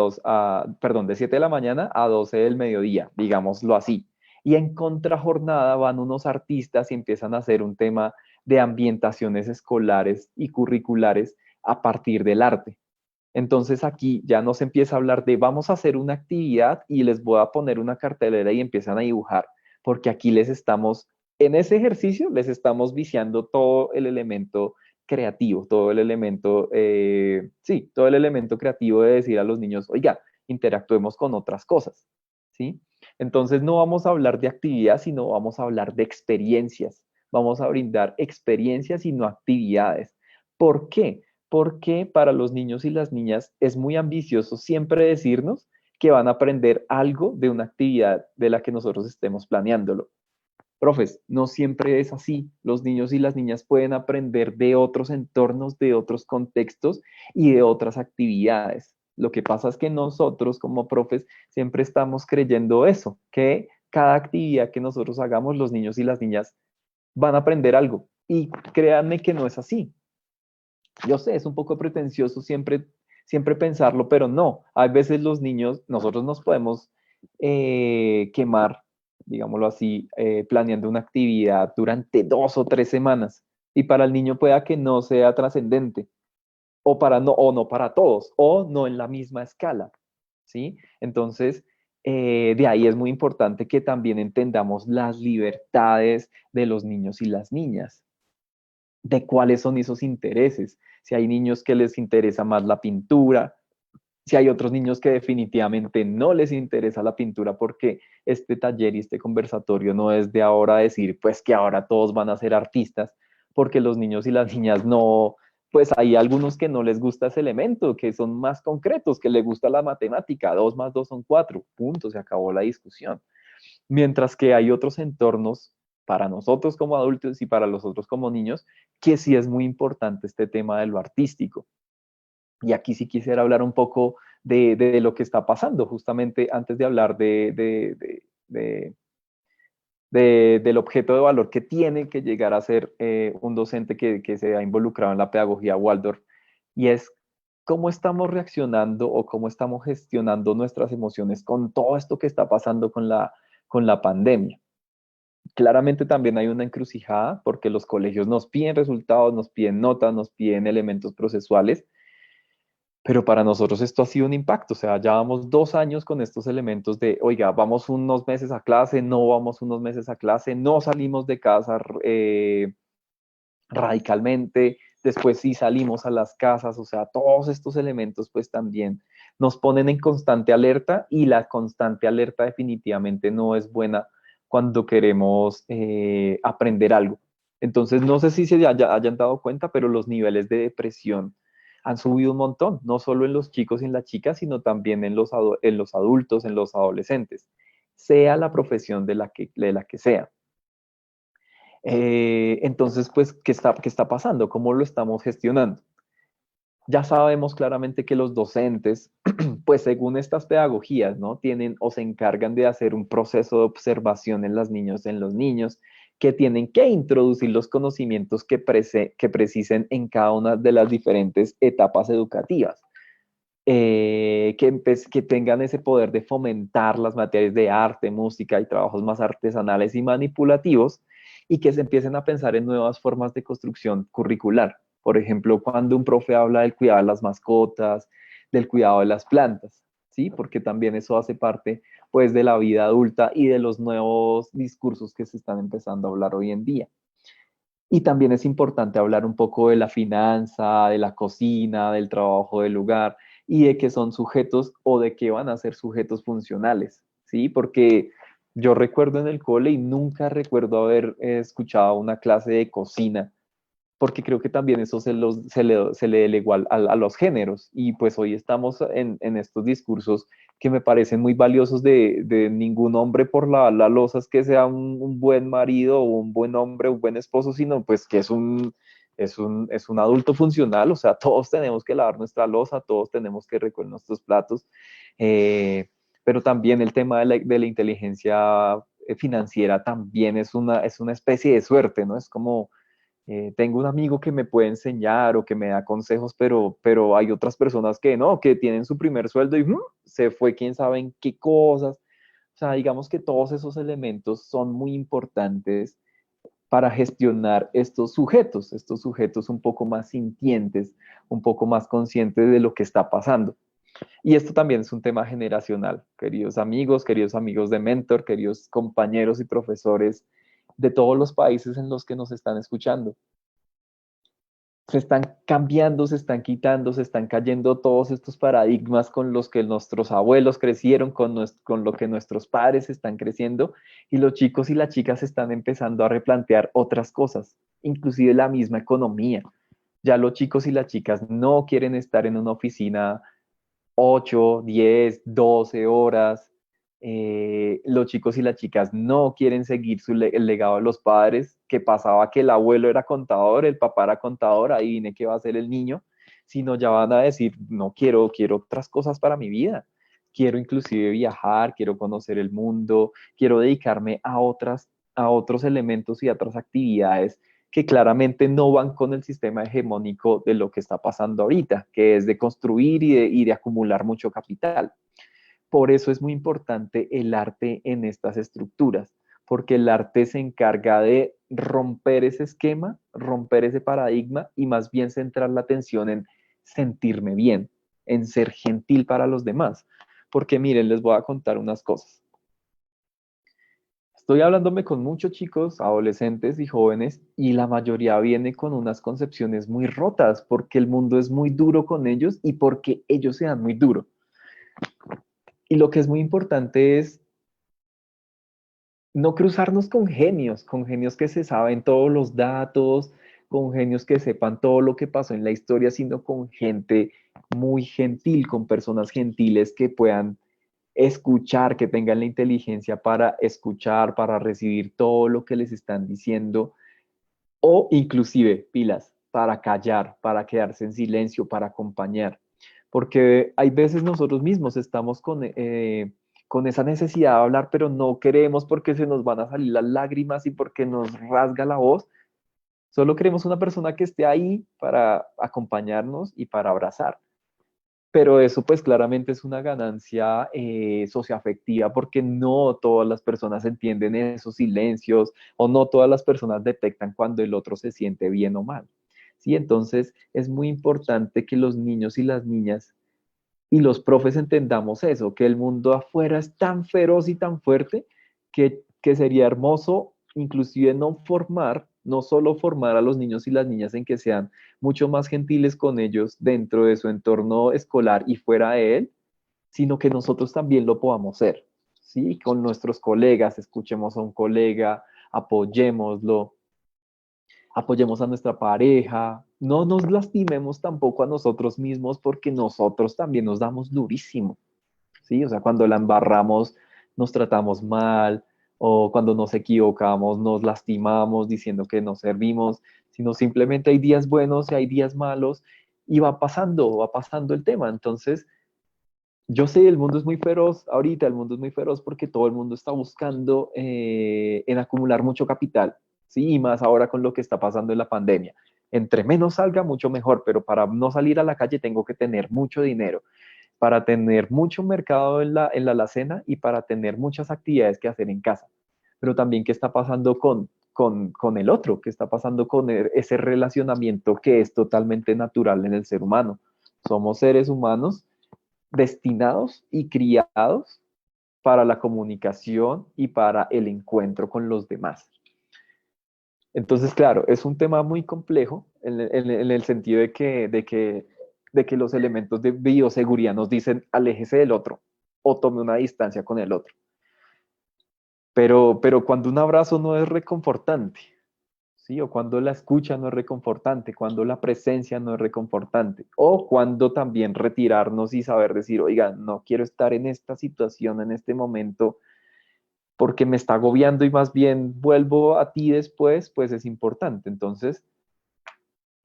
Speaker 3: perdón, de 7 de la mañana a 12 del mediodía, digámoslo así. Y en contrajornada van unos artistas y empiezan a hacer un tema de ambientaciones escolares y curriculares a partir del arte. Entonces aquí ya no se empieza a hablar de vamos a hacer una actividad y les voy a poner una cartelera y empiezan a dibujar, porque aquí en ese ejercicio les estamos viciando todo el elemento creativo, todo el elemento, sí, todo el elemento creativo de decir a los niños, oiga, interactuemos con otras cosas, ¿sí? Entonces no vamos a hablar de actividad, sino vamos a hablar de experiencias. Vamos a brindar experiencias y no actividades. ¿Por qué? Porque para los niños y las niñas es muy ambicioso siempre decirnos que van a aprender algo de una actividad de la que nosotros estemos planeándolo. Profes, no siempre es así. Los niños y las niñas pueden aprender de otros entornos, de otros contextos y de otras actividades. Lo que pasa es que nosotros como profes siempre estamos creyendo eso, que cada actividad que nosotros hagamos, los niños y las niñas van a aprender algo. Y créanme que no es así. Yo sé, es un poco pretencioso siempre pensarlo, pero no. Hay veces los niños, nosotros nos podemos quemar, digámoslo así, planeando una actividad durante 2 o 3 semanas. Y para el niño pueda que no sea trascendente, o no para todos, o no en la misma escala, ¿sí? Entonces, de ahí es muy importante que también entendamos las libertades de los niños y las niñas, de cuáles son esos intereses. Si hay niños que les interesa más la pintura, si hay otros niños que definitivamente no les interesa la pintura, porque este taller y este conversatorio no es de ahora decir, pues que ahora todos van a ser artistas, porque los niños y las niñas no, pues hay algunos que no les gusta ese elemento, que son más concretos, que les gusta la matemática, 2 más 2 son 4, punto, se acabó la discusión. Mientras que hay otros entornos para nosotros como adultos y para los otros como niños, que sí es muy importante este tema de lo artístico. Y aquí sí quisiera hablar un poco de lo que está pasando, justamente antes de hablar del objeto de valor que tiene que llegar a ser un docente que se ha involucrado en la pedagogía Waldorf, y es cómo estamos reaccionando o cómo estamos gestionando nuestras emociones con todo esto que está pasando con la pandemia. Claramente también hay una encrucijada porque los colegios nos piden resultados, nos piden notas, nos piden elementos procesuales, pero para nosotros esto ha sido un impacto. O sea, ya vamos 2 años con estos elementos de, oiga, vamos unos meses a clase, no vamos unos meses a clase, no salimos de casa radicalmente, después sí salimos a las casas, o sea, todos estos elementos pues también nos ponen en constante alerta, y la constante alerta definitivamente no es buena cuando queremos aprender algo. Entonces, no sé si se hayan dado cuenta, pero los niveles de depresión han subido un montón, no solo en los chicos y en las chicas, sino también en los adultos, en los adolescentes, sea la profesión de la que sea. Entonces, pues, qué está pasando? ¿Cómo lo estamos gestionando? Ya sabemos claramente que los docentes, pues según estas pedagogías, ¿no? Tienen o se encargan de hacer un proceso de observación en los niños, que tienen que introducir los conocimientos que precisen en cada una de las diferentes etapas educativas. Que tengan ese poder de fomentar las materias de arte, música y trabajos más artesanales y manipulativos, y que se empiecen a pensar en nuevas formas de construcción curricular. Por ejemplo, cuando un profe habla del cuidado de las mascotas, del cuidado de las plantas, ¿sí? Porque también eso hace parte, pues, de la vida adulta y de los nuevos discursos que se están empezando a hablar hoy en día. Y también es importante hablar un poco de la finanza, de la cocina, del trabajo del lugar, y de que son sujetos o de que van a ser sujetos funcionales, ¿sí? Porque yo recuerdo en el cole y nunca recuerdo haber escuchado una clase de cocina, porque creo que también eso se le delegó a los géneros, y pues hoy estamos en estos discursos que me parecen muy valiosos de ningún hombre por la loza es que sea un buen marido o un buen hombre, un buen esposo, sino pues que es un adulto funcional. O sea, todos tenemos que lavar nuestra loza, todos tenemos que recoger nuestros platos, pero también el tema de la inteligencia financiera también es una especie de suerte, ¿no? Es como tengo un amigo que me puede enseñar o que me da consejos, pero hay otras personas que no, que tienen su primer sueldo y se fue quién sabe en qué cosas. O sea, digamos que todos esos elementos son muy importantes para gestionar estos sujetos un poco más sintientes, un poco más conscientes de lo que está pasando. Y esto también es un tema generacional, queridos amigos de Mentor, queridos compañeros y profesores de todos los países en los que nos están escuchando. Se están cambiando, se están quitando, se están cayendo todos estos paradigmas con los que nuestros abuelos crecieron, con lo que nuestros padres están creciendo, y los chicos y las chicas están empezando a replantear otras cosas, inclusive la misma economía. Ya los chicos y las chicas no quieren estar en una oficina 8, 10, 12 horas. Los chicos y las chicas no quieren seguir el legado de los padres, que pasaba que el abuelo era contador, el papá era contador, ahí viene que va a ser el niño, sino ya van a decir, no quiero otras cosas para mi vida. Quiero inclusive viajar, quiero conocer el mundo, quiero dedicarme a otros elementos y a otras actividades que claramente no van con el sistema hegemónico de lo que está pasando ahorita, que es de construir y de acumular mucho capital. Por eso es muy importante el arte en estas estructuras, porque el arte se encarga de romper ese esquema, romper ese paradigma, y más bien centrar la atención en sentirme bien, en ser gentil para los demás. Porque miren, les voy a contar unas cosas. Estoy hablándome con muchos chicos, adolescentes y jóvenes, y la mayoría viene con unas concepciones muy rotas, porque el mundo es muy duro con ellos y porque ellos se dan muy duro. Y lo que es muy importante es no cruzarnos con genios que se saben todos los datos, con genios que sepan todo lo que pasó en la historia, sino con gente muy gentil, con personas gentiles que puedan escuchar, que tengan la inteligencia para escuchar, para recibir todo lo que les están diciendo, o inclusive pilas para callar, para quedarse en silencio, para acompañar. Porque hay veces nosotros mismos estamos con esa necesidad de hablar, pero no queremos porque se nos van a salir las lágrimas y porque nos rasga la voz. Solo queremos una persona que esté ahí para acompañarnos y para abrazar. Pero eso pues claramente es una ganancia socioafectiva porque no todas las personas entienden esos silencios o no todas las personas detectan cuando el otro se siente bien o mal. ¿Sí? Entonces es muy importante que los niños y las niñas y los profes entendamos eso, que el mundo afuera es tan feroz y tan fuerte que sería hermoso inclusive no solo formar a los niños y las niñas en que sean mucho más gentiles con ellos dentro de su entorno escolar y fuera de él, sino que nosotros también lo podamos ser, ¿sí? Con nuestros colegas, escuchemos a un colega, apoyémoslo, apoyemos a nuestra pareja, no nos lastimemos tampoco a nosotros mismos porque nosotros también nos damos durísimo, ¿sí? O sea, cuando la embarramos, nos tratamos mal o cuando nos equivocamos, nos lastimamos diciendo que no servimos, sino simplemente hay días buenos y hay días malos y va pasando el tema. Entonces, yo sé, el mundo es muy feroz, ahorita el mundo es muy feroz porque todo el mundo está buscando en acumular mucho capital, ¿sí? Y más ahora con lo que está pasando en la pandemia. Entre menos salga, mucho mejor, pero para no salir a la calle tengo que tener mucho dinero, para tener mucho mercado en la alacena y para tener muchas actividades que hacer en casa. Pero también qué está pasando con el otro, qué está pasando con ese relacionamiento que es totalmente natural en el ser humano. Somos seres humanos destinados y criados para la comunicación y para el encuentro con los demás. Entonces, claro, es un tema muy complejo en el sentido de que los elementos de bioseguridad nos dicen aléjese del otro o tome una distancia con el otro. Pero cuando un abrazo no es reconfortante, ¿sí? O cuando la escucha no es reconfortante, cuando la presencia no es reconfortante, o cuando también retirarnos y saber decir, oiga, no quiero estar en esta situación, en este momento, porque me está agobiando y más bien vuelvo a ti después, pues es importante. Entonces,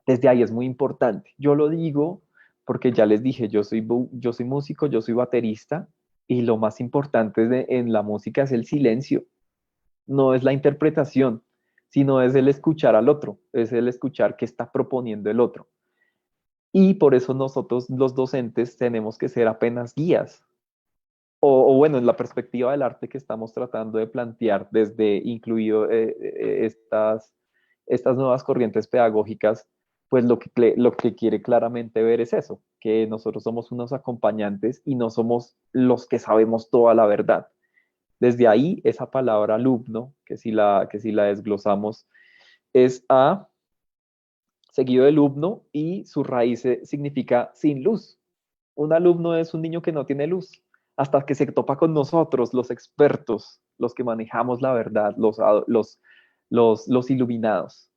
Speaker 3: desde ahí es muy importante. Yo lo digo porque ya les dije, yo soy músico, yo soy baterista, y lo más importante en la música es el silencio, no es la interpretación, sino es el escuchar al otro, es el escuchar qué está proponiendo el otro. Y por eso nosotros los docentes tenemos que ser apenas guías, o bueno, en la perspectiva del arte que estamos tratando de plantear desde incluido estas nuevas corrientes pedagógicas, pues lo que quiere claramente ver es eso, que nosotros somos unos acompañantes y no somos los que sabemos toda la verdad. Desde ahí, esa palabra alumno, que si la desglosamos, es A seguido del alumno y su raíz significa sin luz. Un alumno es un niño que no tiene luz, hasta que se topa con nosotros, los expertos, los que manejamos la verdad, los iluminados.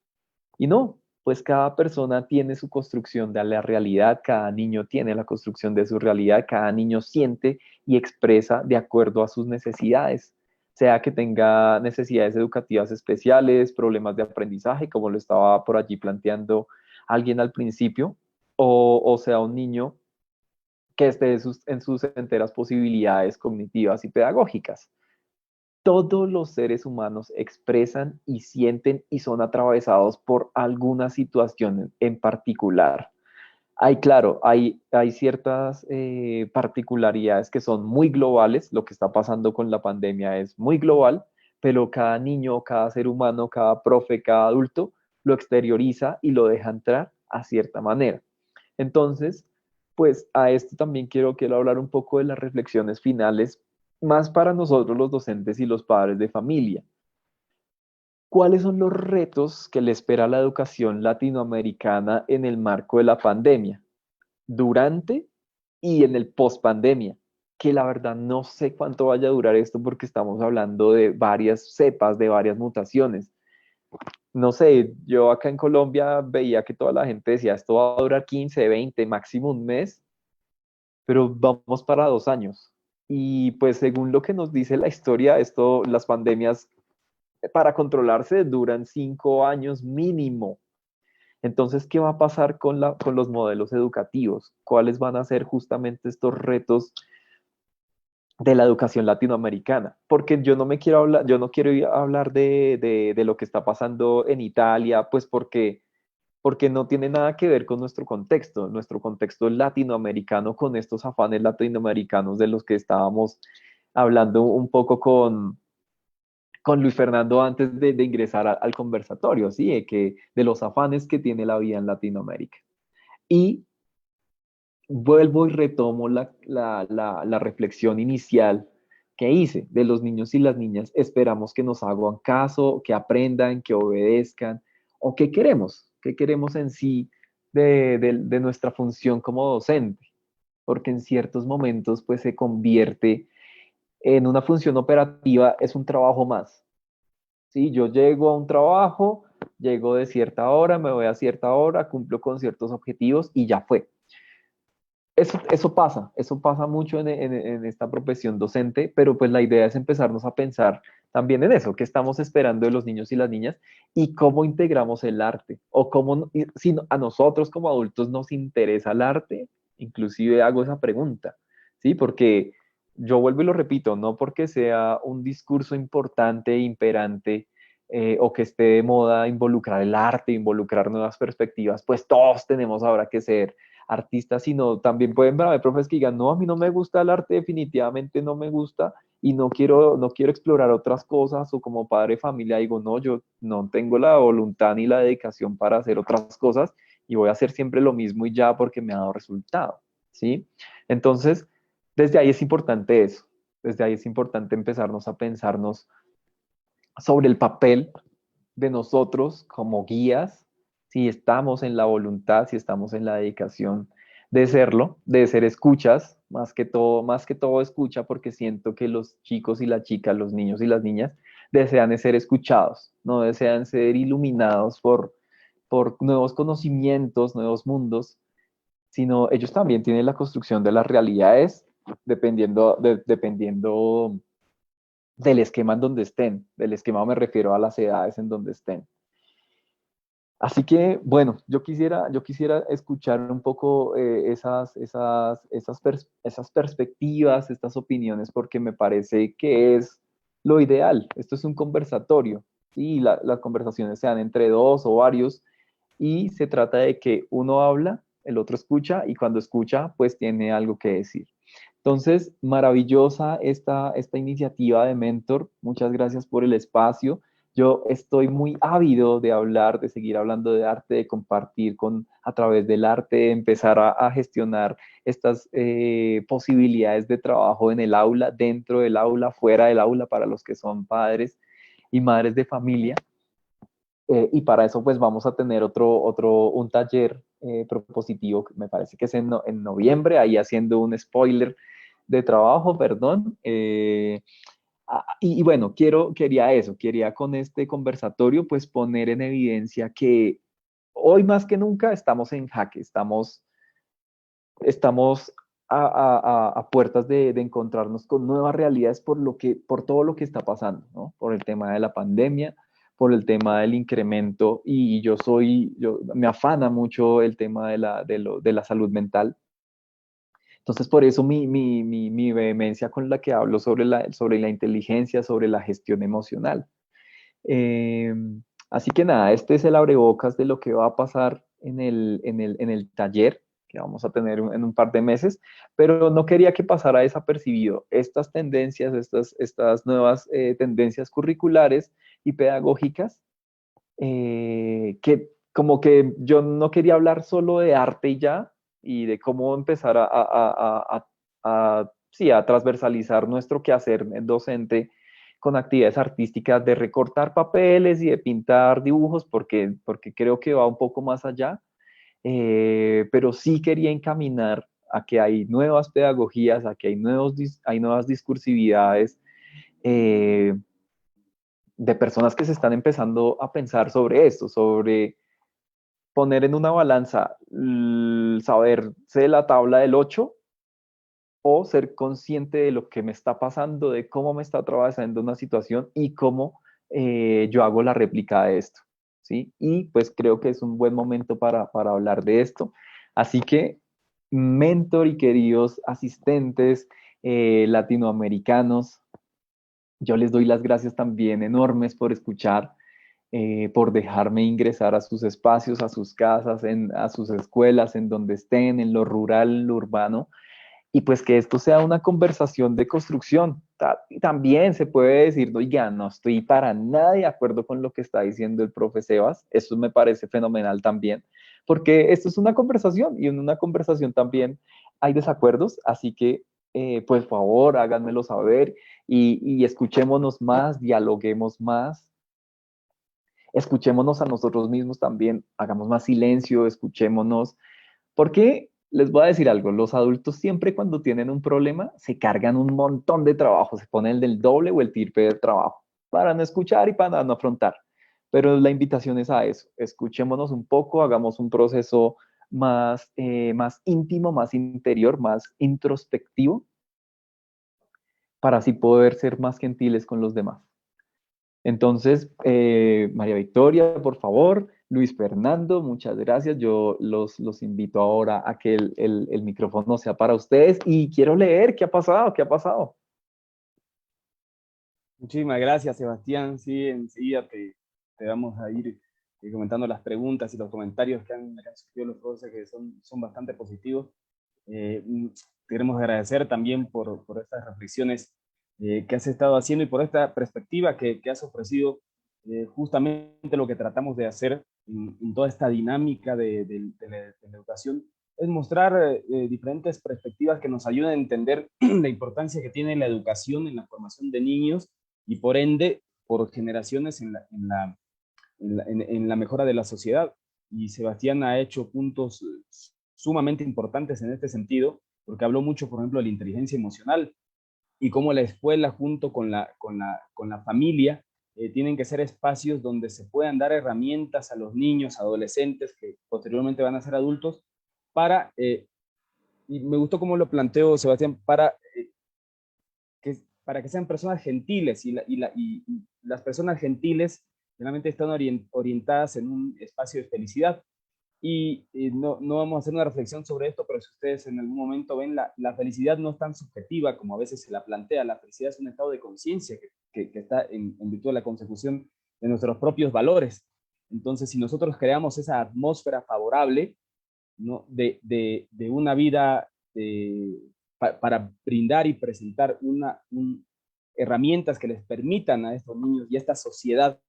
Speaker 3: Y no, pues cada persona tiene su construcción de la realidad, cada niño tiene la construcción de su realidad, cada niño siente y expresa de acuerdo a sus necesidades, sea que tenga necesidades educativas especiales, problemas de aprendizaje, como lo estaba por allí planteando alguien al principio, o sea un niño que esté en sus enteras posibilidades cognitivas y pedagógicas. Todos los seres humanos expresan y sienten y son atravesados por alguna situación en particular. Claro, hay ciertas particularidades que son muy globales. Lo que está pasando con la pandemia es muy global, pero cada niño, cada ser humano, cada profe, cada adulto lo exterioriza y lo deja entrar a cierta manera. Entonces, pues a esto también quiero hablar un poco de las reflexiones finales, más para nosotros los docentes y los padres de familia. ¿Cuáles son los retos que le espera a la educación latinoamericana en el marco de la pandemia, durante y en el post-pandemia? Que la verdad no sé cuánto vaya a durar esto porque estamos hablando de varias cepas, de varias mutaciones. No sé, yo acá en Colombia veía que toda la gente decía esto va a durar 15, 20, máximo un mes, pero vamos para 2 años. Y pues según lo que nos dice la historia, las pandemias para controlarse duran 5 años mínimo. Entonces, ¿qué va a pasar con los modelos educativos? ¿Cuáles van a ser justamente estos retos de la educación latinoamericana? Porque yo no quiero ir a hablar de lo que está pasando en Italia, pues porque no tiene nada que ver con nuestro contexto latinoamericano, con estos afanes latinoamericanos de los que estábamos hablando un poco con Luis Fernando antes de ingresar al conversatorio, ¿sí? De los afanes que tiene la vida en Latinoamérica. Y vuelvo y retomo la reflexión inicial que hice de los niños y las niñas. Esperamos que nos hagan caso, que aprendan, que obedezcan, o qué queremos en sí de nuestra función como docente, porque en ciertos momentos pues se convierte en una función operativa, es un trabajo más. ¿Sí? Yo llego a un trabajo, llego de cierta hora, me voy a cierta hora, cumplo con ciertos objetivos y ya fue. Eso pasa mucho en esta profesión docente, pero pues la idea es empezarnos a pensar también en eso, qué estamos esperando de los niños y las niñas y cómo integramos el arte, o cómo, si a nosotros como adultos nos interesa el arte, inclusive hago esa pregunta, ¿sí? Porque yo vuelvo y lo repito, no porque sea un discurso importante, imperante, o que esté de moda involucrar el arte, involucrar nuevas perspectivas, pues todos tenemos ahora que ser artistas, sino también pueden haber profes que digan, no, a mí no me gusta el arte, definitivamente no me gusta y no quiero explorar otras cosas, o como padre de familia digo, no, yo no tengo la voluntad ni la dedicación para hacer otras cosas y voy a hacer siempre lo mismo y ya porque me ha dado resultado, ¿sí? Entonces, desde ahí es importante eso, desde ahí es importante empezarnos a pensarnos sobre el papel de nosotros como guías, si estamos en la voluntad, si estamos en la dedicación de serlo, de ser escuchas, más que todo escucha, porque siento que los chicos y las chicas, los niños y las niñas, desean ser escuchados, no desean ser iluminados por nuevos conocimientos, nuevos mundos, sino ellos también tienen la construcción de las realidades dependiendo del esquema en donde estén. Del esquema me refiero a las edades en donde estén. Así que, bueno, yo quisiera escuchar un poco esas perspectivas, estas opiniones, porque me parece que es lo ideal. Esto es un conversatorio, y las conversaciones se dan entre dos o varios, y se trata de que uno habla, el otro escucha, y cuando escucha, pues tiene algo que decir. Entonces, maravillosa esta iniciativa de Mentor. Muchas gracias por el espacio. Yo estoy muy ávido de hablar, de seguir hablando de arte, de compartir a través del arte, de empezar a gestionar estas posibilidades de trabajo en el aula, dentro del aula, fuera del aula, para los que son padres y madres de familia. Y para eso pues vamos a tener un taller propositivo, que me parece que es en noviembre, ahí haciendo un spoiler de trabajo, perdón. Y bueno, quería con este conversatorio pues poner en evidencia que hoy más que nunca estamos en jaque, estamos a puertas de encontrarnos con nuevas realidades por todo lo que está pasando, ¿no? Por el tema de la pandemia, por el tema del incremento, y me afana mucho el tema de la salud mental. Entonces, por eso mi vehemencia con la que hablo sobre la inteligencia, sobre la gestión emocional. Eh, Así que nada, este es el abrebocas de lo que va a pasar en el taller que vamos a tener en un par de meses, pero no quería que pasara desapercibido estas tendencias, estas nuevas tendencias curriculares y pedagógicas, que como que yo no quería hablar solo de arte y ya, y de cómo empezar sí, a transversalizar nuestro quehacer docente con actividades artísticas, de recortar papeles y de pintar dibujos, porque creo que va un poco más allá, pero sí quería encaminar a que hay nuevas pedagogías, a que hay nuevas discursividades, de personas que se están empezando a pensar sobre esto, sobre poner en una balanza, saberse la tabla del 8 o ser consciente de lo que me está pasando, de cómo me está atravesando una situación y cómo yo hago la réplica de esto, ¿sí? Y pues creo que es un buen momento para hablar de esto. Así que, mentor y queridos asistentes latinoamericanos, yo les doy las gracias también enormes por escuchar, por dejarme ingresar a sus espacios, a sus casas, a sus escuelas, en donde estén, en lo rural, en lo urbano, y pues que esto sea una conversación de construcción. Y también se puede decir, oiga, no estoy para nada de acuerdo con lo que está diciendo el profe Sebas, eso me parece fenomenal también, porque esto es una conversación y en una conversación también hay desacuerdos, así que pues por favor háganmelo saber y escuchémonos más, dialoguemos más, escuchémonos a nosotros mismos también, hagamos más silencio, escuchémonos, porque les voy a decir algo, los adultos siempre cuando tienen un problema se cargan un montón de trabajo, se ponen del doble o el triple de trabajo para no escuchar y para no afrontar. Pero la invitación es a eso, escuchémonos un poco, hagamos un proceso más, más íntimo, más interior, más introspectivo, para así poder ser más gentiles con los demás. Entonces, María Victoria, por favor, Luis Fernando, muchas gracias. Yo los invito ahora a que el micrófono sea para ustedes y quiero leer qué ha pasado, qué ha pasado.
Speaker 1: Muchísimas gracias, Sebastián. Sí, enseguida te vamos a ir comentando las preguntas y los comentarios que han surgido los profes, que son bastante positivos. Queremos agradecer también por estas reflexiones que has estado haciendo y por esta perspectiva que has ofrecido, justamente lo que tratamos de hacer en toda esta dinámica de la educación, es mostrar diferentes perspectivas que nos ayuden a entender la importancia que tiene la educación en la formación de niños y por ende, por generaciones en la mejora de la sociedad. Y Sebastián ha hecho puntos sumamente importantes en este sentido, porque habló mucho, por ejemplo, de la inteligencia emocional y cómo la escuela junto con la familia tienen que ser espacios donde se puedan dar herramientas a los niños, adolescentes, que posteriormente van a ser adultos, para, y me gustó cómo lo planteó Sebastián, para que sean personas gentiles y las personas gentiles generalmente están orientadas en un espacio de felicidad. Y no vamos a hacer una reflexión sobre esto, pero si ustedes en algún momento ven, la felicidad no es tan subjetiva como a veces se la plantea. La felicidad es un estado de conciencia que está en virtud de la consecución de nuestros propios valores. Entonces, si nosotros creamos esa atmósfera favorable, ¿no? de una vida para brindar y presentar herramientas que les permitan a estos niños y a esta sociedad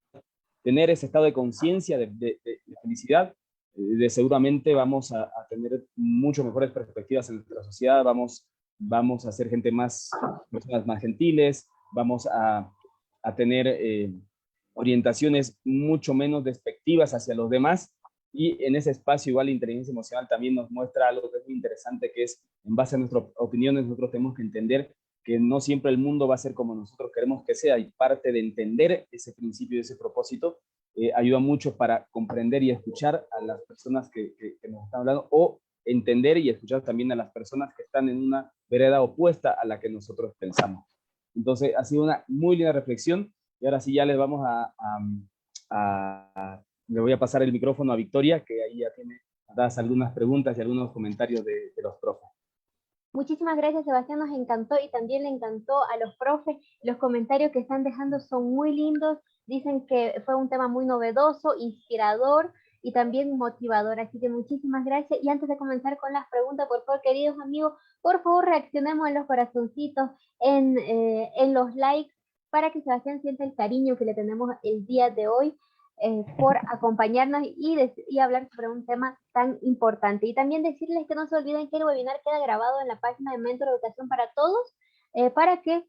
Speaker 1: tener ese estado de conciencia, de felicidad, de seguramente vamos a tener mucho mejores perspectivas en nuestra sociedad, vamos a ser personas más gentiles, vamos a tener orientaciones mucho menos despectivas hacia los demás. Y en ese espacio igual la inteligencia emocional también nos muestra algo que es muy interesante, que es, en base a nuestras opiniones, nosotros tenemos que entender que no siempre el mundo va a ser como nosotros queremos que sea, y parte de entender ese principio y ese propósito ayuda mucho para comprender y escuchar a las personas que nos están hablando, o entender y escuchar también a las personas que están en una vereda opuesta a la que nosotros pensamos. Entonces, ha sido una muy linda reflexión, y ahora sí ya les vamos le voy a pasar el micrófono a Victoria, que ahí ya tiene dadas algunas preguntas y algunos comentarios de los profes.
Speaker 2: Muchísimas gracias, Sebastián, nos encantó y también le encantó a los profes. Los comentarios que están dejando son muy lindos. Dicen que fue un tema muy novedoso, inspirador y también motivador. Así que muchísimas gracias. Y antes de comenzar con las preguntas, por favor, queridos amigos, por favor, reaccionemos en los corazoncitos, en los likes, para que Sebastián sienta el cariño que le tenemos el día de hoy. Por acompañarnos y hablar sobre un tema tan importante. Y también decirles que no se olviden que el webinar queda grabado en la página de Mentor Educación para Todos, para que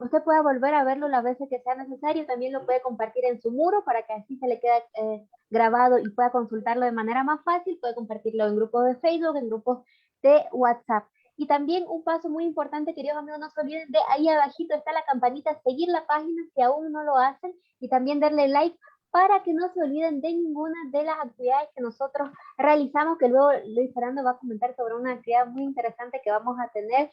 Speaker 2: usted pueda volver a verlo las veces que sea necesario. También lo puede compartir en su muro para que así se le quede grabado y pueda consultarlo de manera más fácil. Puede compartirlo en grupos de Facebook, en grupos de WhatsApp. Y también un paso muy importante, queridos amigos, no se olviden de ahí abajito está la campanita, seguir la página si aún no lo hacen, y también darle like para que no se olviden de ninguna de las actividades que nosotros realizamos, que luego Luis Fernando va a comentar sobre una actividad muy interesante que vamos a tener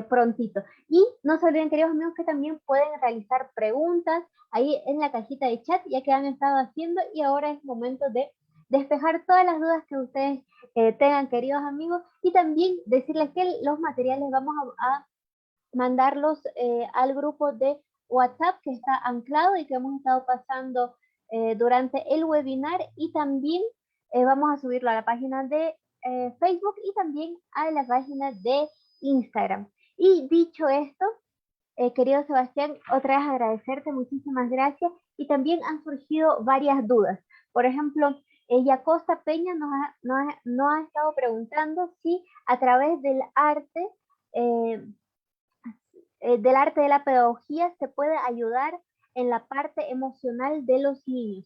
Speaker 2: prontito. Y no se olviden, queridos amigos, que también pueden realizar preguntas ahí en la cajita de chat, ya que han estado haciendo, y ahora es momento de despejar todas las dudas que ustedes tengan, queridos amigos, y también decirles que los materiales vamos a mandarlos al grupo de WhatsApp que está anclado y que hemos estado pasando durante el webinar, y también vamos a subirlo a la página de Facebook y también a la página de Instagram. Y dicho esto, querido Sebastián, otra vez agradecerte, muchísimas gracias, y también han surgido varias dudas. Por ejemplo, Yacosta Peña nos ha estado preguntando si a través eh, del arte de la pedagogía se puede ayudar en la parte emocional de los niños.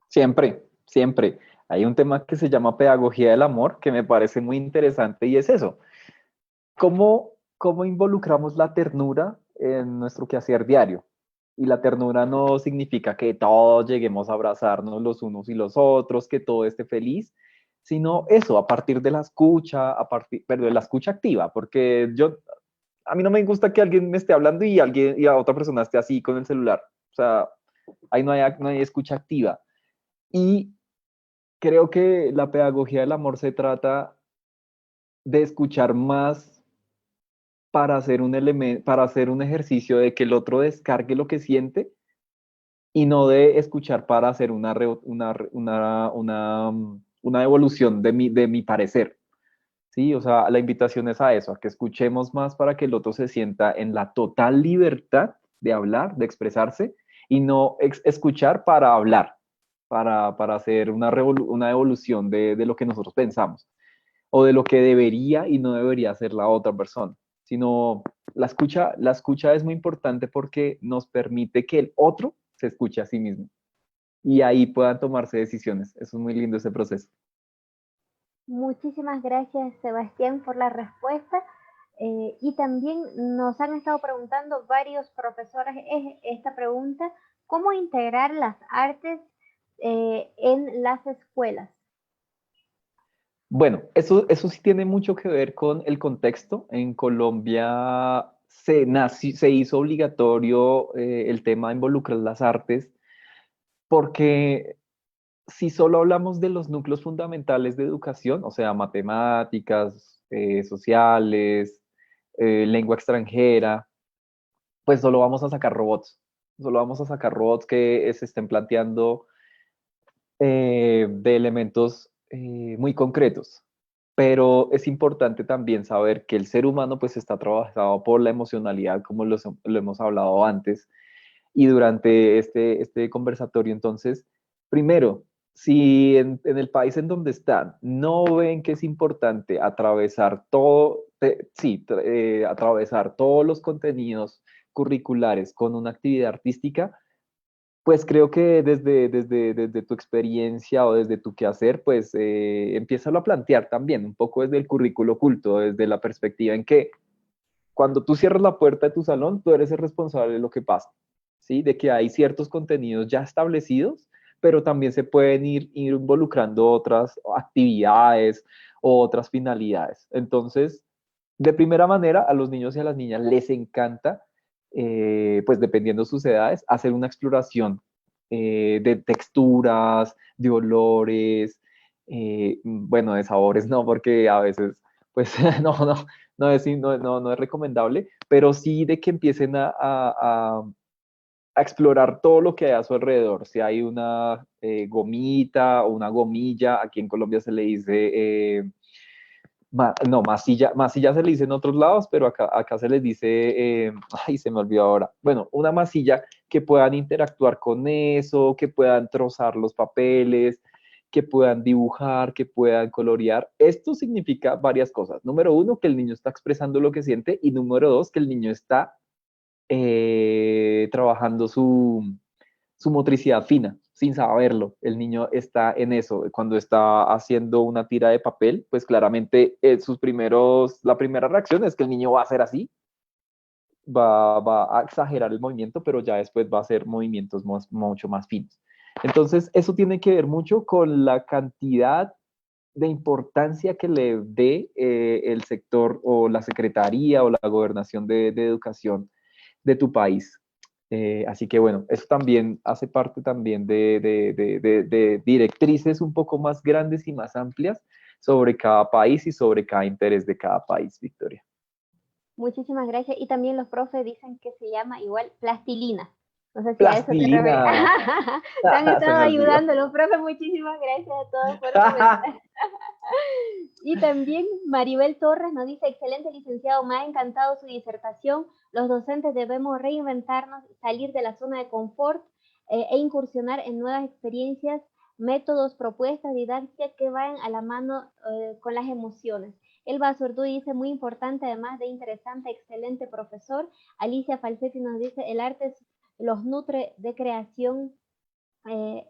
Speaker 3: Siempre, siempre. Hay un tema que se llama pedagogía del amor, que me parece muy interesante, y es eso. ¿Cómo involucramos la ternura en nuestro quehacer diario? Y la ternura no significa que todos lleguemos a abrazarnos los unos y los otros, que todo esté feliz, sino eso, a partir de la escucha, pero de la escucha activa, porque a mí no me gusta que alguien me esté hablando y y a otra persona esté así con el celular. O sea, ahí no hay escucha activa. Y creo que la pedagogía del amor se trata de escuchar más para hacer un ejercicio de que el otro descargue lo que siente, y no de escuchar para hacer una evolución de mi parecer. Sí, o sea, la invitación es a eso, a que escuchemos más para que el otro se sienta en la total libertad de hablar, de expresarse, y no escuchar para hablar, para hacer una evolución de lo que nosotros pensamos, o de lo que debería y no debería hacer la otra persona, sino la escucha es muy importante porque nos permite que el otro se escuche a sí mismo y ahí puedan tomarse decisiones. Eso es muy lindo ese proceso.
Speaker 2: Muchísimas gracias, Sebastián, por la respuesta. Y también nos han estado preguntando varios profesores esta pregunta: ¿cómo integrar las artes en las escuelas?
Speaker 3: Bueno, eso sí tiene mucho que ver con el contexto. En Colombia se hizo obligatorio el tema de involucrar las artes, porque si solo hablamos de los núcleos fundamentales de educación, o sea, matemáticas, sociales, lengua extranjera, pues solo vamos a sacar robots. Solo vamos a sacar robots que se estén planteando de elementos muy concretos. Pero es importante también saber que el ser humano pues está trabajado por la emocionalidad, como lo hemos hablado antes, y durante este conversatorio. Entonces, primero, si en el país en donde están no ven que es importante atravesar atravesar todos los contenidos curriculares con una actividad artística, pues creo que desde tu experiencia o desde tu quehacer, pues empiézalo a plantear también, un poco desde el currículo oculto, desde la perspectiva en que cuando tú cierras la puerta de tu salón, tú eres el responsable de lo que pasa, ¿sí? De que hay ciertos contenidos ya establecidos, pero también se pueden ir involucrando otras actividades o otras finalidades. Entonces, de primera manera, a los niños y a las niñas les encanta, pues dependiendo de sus edades, hacer una exploración de texturas, de olores, bueno, de sabores no, porque a veces, pues no es recomendable, pero sí de que empiecen a explorar todo lo que hay a su alrededor. Si hay una gomita o una gomilla, aquí en Colombia se le dice no, masilla se le dice en otros lados, pero acá se les dice, ay, se me olvidó ahora. Bueno, una masilla que puedan interactuar con eso, que puedan trozar los papeles, que puedan dibujar, que puedan colorear. Esto significa varias cosas. Número uno, que el niño está expresando lo que siente, y número dos, que el niño está trabajando su motricidad fina, sin saberlo. El niño está en eso. Cuando está haciendo una tira de papel, pues claramente la primera reacción es que el niño va a hacer así, va a exagerar el movimiento, pero ya después va a hacer movimientos mucho más finos. Entonces, eso tiene que ver mucho con la cantidad de importancia que le dé el sector o la secretaría o la gobernación de educación de tu país. Así que bueno, eso también hace parte también de directrices un poco más grandes y más amplias sobre cada país y sobre cada interés de cada país, Victoria.
Speaker 2: Muchísimas gracias. Y también los profes dicen que se llama igual plastilina. No sé si a eso te refieres.
Speaker 3: Plastilina.
Speaker 2: Te han
Speaker 3: Se
Speaker 2: estado
Speaker 3: me olvidó.
Speaker 2: ayudando los profes. Muchísimas gracias a todos por comentar. Y también Maribel Torres nos dice, excelente licenciado, me ha encantado su disertación. Los docentes debemos reinventarnos, salir de la zona de confort e incursionar en nuevas experiencias, métodos, propuestas, didácticas que vayan a la mano con las emociones. Elba Sordú dice, muy importante, además de interesante, excelente profesor. Alicia Falsetti nos dice, el arte los nutre de creación,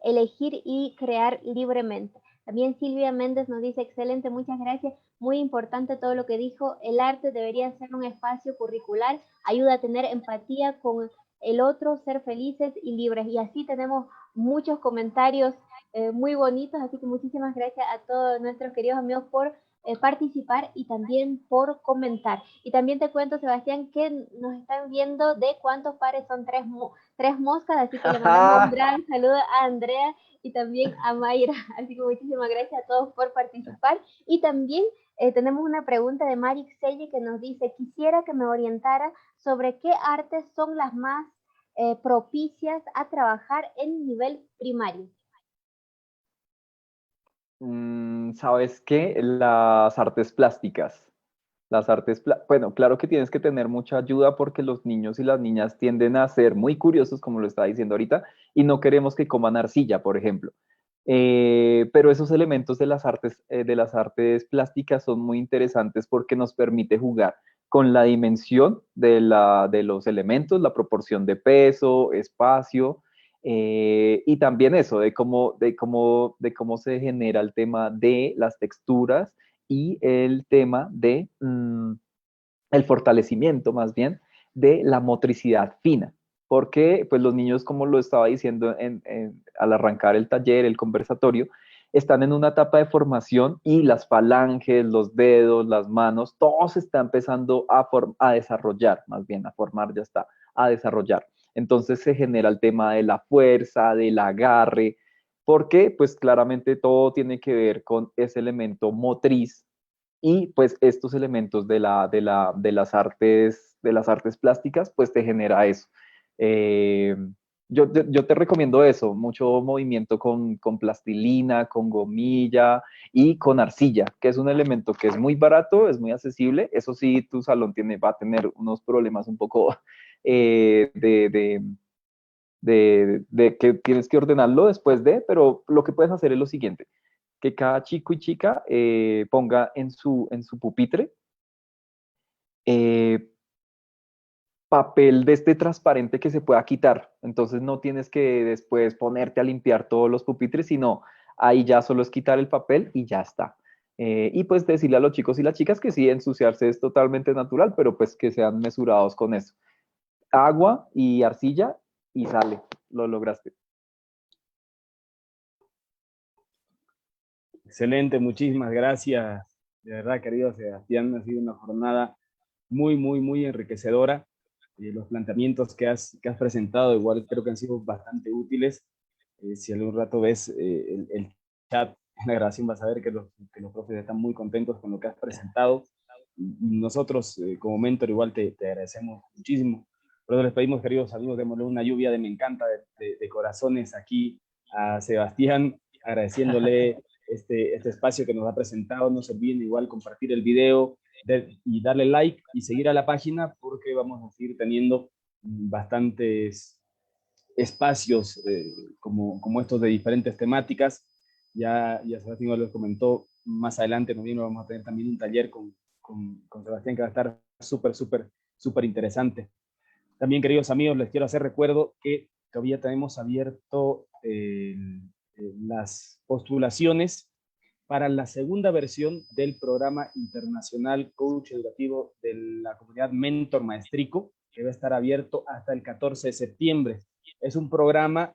Speaker 2: elegir y crear libremente. También Silvia Méndez nos dice, excelente, muchas gracias, muy importante todo lo que dijo, el arte debería ser un espacio curricular, ayuda a tener empatía con el otro, ser felices y libres. Y así tenemos muchos comentarios muy bonitos, así que muchísimas gracias a todos nuestros queridos amigos por participar y también por comentar. Y también te cuento, Sebastián, que nos están viendo de cuántos pares son tres moscas, así que le mandamos un gran saludo a Andrea y también a Mayra. Así que muchísimas gracias a todos por participar. Y también tenemos una pregunta de Marix Selle que nos dice, quisiera que me orientara sobre qué artes son las más propicias a trabajar en nivel primario.
Speaker 3: ¿Sabes qué? Las artes plásticas. Bueno, claro que tienes que tener mucha ayuda porque los niños y las niñas tienden a ser muy curiosos, como lo estaba diciendo ahorita, y no queremos que coman arcilla, por ejemplo. Pero esos elementos de las artes plásticas son muy interesantes porque nos permite jugar con la dimensión de los elementos, la proporción de peso, espacio, y también eso, de cómo se genera el tema de las texturas y el tema el fortalecimiento más bien de la motricidad fina. Porque pues los niños, como lo estaba diciendo al arrancar el taller, el conversatorio, están en una etapa de formación y las falanges, los dedos, las manos, todo se está empezando a desarrollar, más bien a formar ya está, a desarrollar. Entonces se genera el tema de la fuerza, del agarre, porque pues claramente todo tiene que ver con ese elemento motriz y pues estos elementos de las artes plásticas, pues te genera eso. Eh, yo te recomiendo eso, mucho movimiento con plastilina, con gomilla y con arcilla, que es un elemento que es muy barato, es muy accesible. Eso sí, tu salón va a tener unos problemas un poco de que tienes que ordenarlo después pero lo que puedes hacer es lo siguiente, que cada chico y chica ponga en su pupitre eh, papel de este transparente que se pueda quitar. Entonces no tienes que después ponerte a limpiar todos los pupitres, sino ahí ya solo es quitar el papel y ya está. Y pues decirle a los chicos y las chicas que sí, ensuciarse es totalmente natural, pero pues que sean mesurados con eso. Agua y arcilla y sale, lo lograste.
Speaker 1: Excelente, muchísimas gracias. De verdad, querido Sebastián, ha sido una jornada muy, muy, muy enriquecedora. Los planteamientos que has presentado igual creo que han sido bastante útiles. Si algún rato ves el chat en la grabación vas a ver que los profes están muy contentos con lo que has presentado. Nosotros como mentor igual te agradecemos muchísimo. Por eso les pedimos, queridos amigos, démosle una lluvia de me encanta de corazones aquí a Sebastián, agradeciéndole este espacio que nos ha presentado. No se olviden igual compartir el video y darle like y seguir a la página porque vamos a seguir teniendo bastantes espacios como estos de diferentes temáticas. Ya Sebastián lo comentó, más adelante en noviembre vamos a tener también un taller con Sebastián que va a estar súper, súper, súper interesante. También, queridos amigos, les quiero hacer recuerdo que todavía tenemos abierto las postulaciones para la segunda versión del programa internacional Coach Educativo de la comunidad Mentor Maestrico, que va a estar abierto hasta el 14 de septiembre. Es un programa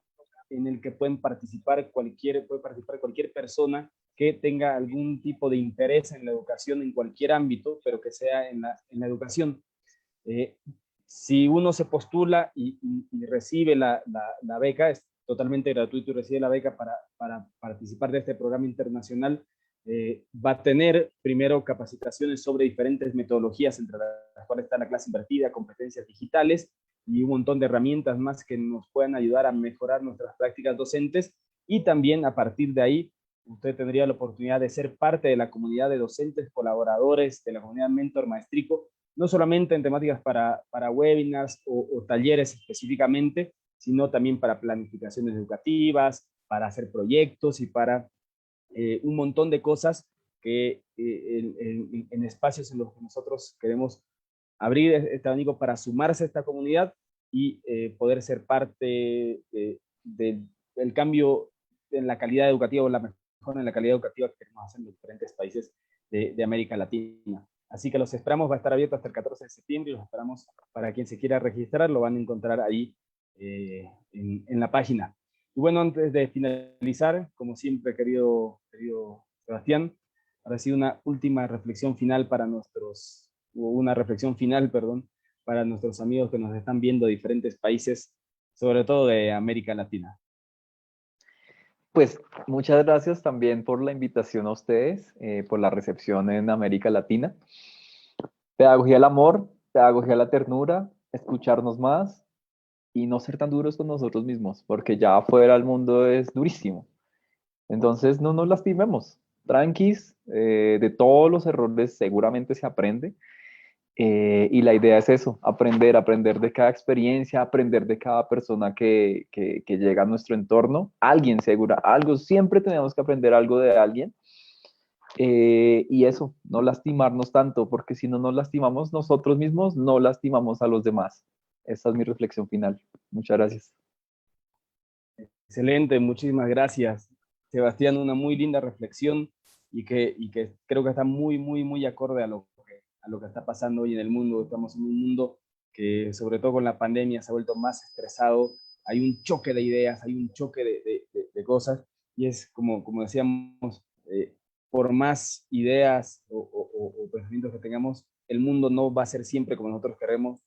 Speaker 1: en el que puede participar cualquier persona que tenga algún tipo de interés en la educación en cualquier ámbito, pero que sea en la educación. Si uno se postula y recibe la beca, es totalmente gratuito y recibe la beca para participar de este programa internacional, va a tener primero capacitaciones sobre diferentes metodologías, entre las cuales está la clase invertida, competencias digitales y un montón de herramientas más que nos puedan ayudar a mejorar nuestras prácticas docentes. Y también a partir de ahí, usted tendría la oportunidad de ser parte de la comunidad de docentes, colaboradores de la comunidad Mentor Maestrico, no solamente en temáticas para webinars o talleres específicamente, sino también para planificaciones educativas, para hacer proyectos y para un montón de cosas que en espacios en los que nosotros queremos abrir este abanico para sumarse a esta comunidad y poder ser parte del cambio en la calidad educativa o la mejora en la calidad educativa que queremos hacer en los diferentes países de América Latina. Así que los esperamos, va a estar abierto hasta el 14 de septiembre y los esperamos para quien se quiera registrar, lo van a encontrar ahí en la página. Y bueno, antes de finalizar, como siempre, querido Sebastián, ahora sí una última reflexión final para para nuestros amigos que nos están viendo de diferentes países, sobre todo de América Latina.
Speaker 3: Pues muchas gracias también por la invitación a ustedes, por la recepción en América Latina. Pedagogía del amor, pedagogía de la ternura, escucharnos más y no ser tan duros con nosotros mismos, porque ya afuera el mundo es durísimo. Entonces no nos lastimemos, tranquis, de todos los errores seguramente se aprende. Y la idea es eso, aprender de cada experiencia, aprender de cada persona que llega a nuestro entorno. Alguien segura, algo, siempre tenemos que aprender algo de alguien. Y eso, no lastimarnos tanto, porque si no nos lastimamos nosotros mismos, no lastimamos a los demás. Esta es mi reflexión final. Muchas gracias.
Speaker 1: Excelente, muchísimas gracias, Sebastián, una muy linda reflexión y que creo que está muy acorde a lo que está pasando hoy en el mundo. Estamos en un mundo que, sobre todo con la pandemia, se ha vuelto más estresado, hay un choque de ideas, hay un choque de cosas, y es como decíamos, por más ideas o pensamientos que tengamos, el mundo no va a ser siempre como nosotros queremos,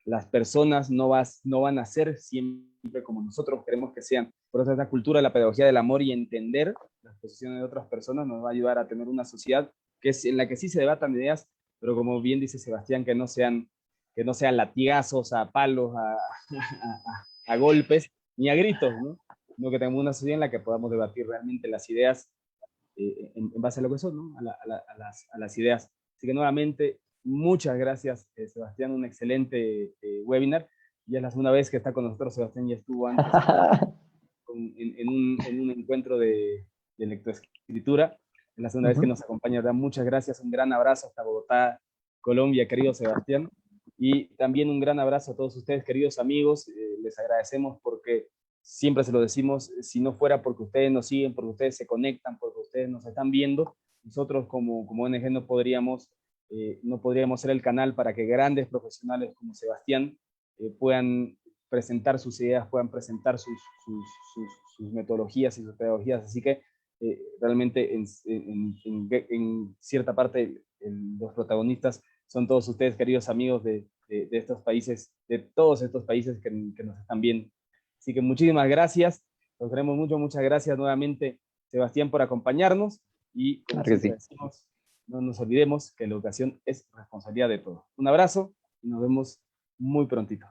Speaker 1: las personas no van a ser siempre como nosotros queremos que sean. Por eso esta cultura de la pedagogía del amor y entender las posiciones de otras personas nos va a ayudar a tener una sociedad en la que sí se debatan ideas, pero como bien dice Sebastián, que no sean latigazos, a palos, a golpes, ni a gritos, ¿no? Sino que tengamos una sociedad en la que podamos debatir realmente las ideas en base a lo que son, ¿no? A las ideas. Así que nuevamente, muchas gracias, Sebastián, un excelente webinar. Ya es la segunda vez que está con nosotros. Sebastián ya estuvo antes en un encuentro de lectoescritura. Es la segunda vez que nos acompaña, ¿verdad? Muchas gracias, un gran abrazo hasta Bogotá, Colombia, querido Sebastián. Y también un gran abrazo a todos ustedes, queridos amigos. Les agradecemos porque siempre se lo decimos, si no fuera porque ustedes nos siguen, porque ustedes se conectan, porque ustedes nos están viendo, nosotros como ONG no podríamos ser el canal para que grandes profesionales como Sebastián puedan presentar sus ideas, puedan presentar sus metodologías y sus pedagogías. Así que realmente en cierta parte los protagonistas son todos ustedes, queridos amigos de estos países, de todos estos países que nos están viendo. Así que muchísimas gracias, los queremos mucho, muchas gracias nuevamente, Sebastián, por acompañarnos y como siempre decimos, no nos olvidemos que la educación es responsabilidad de todos. Un abrazo y nos vemos muy prontito.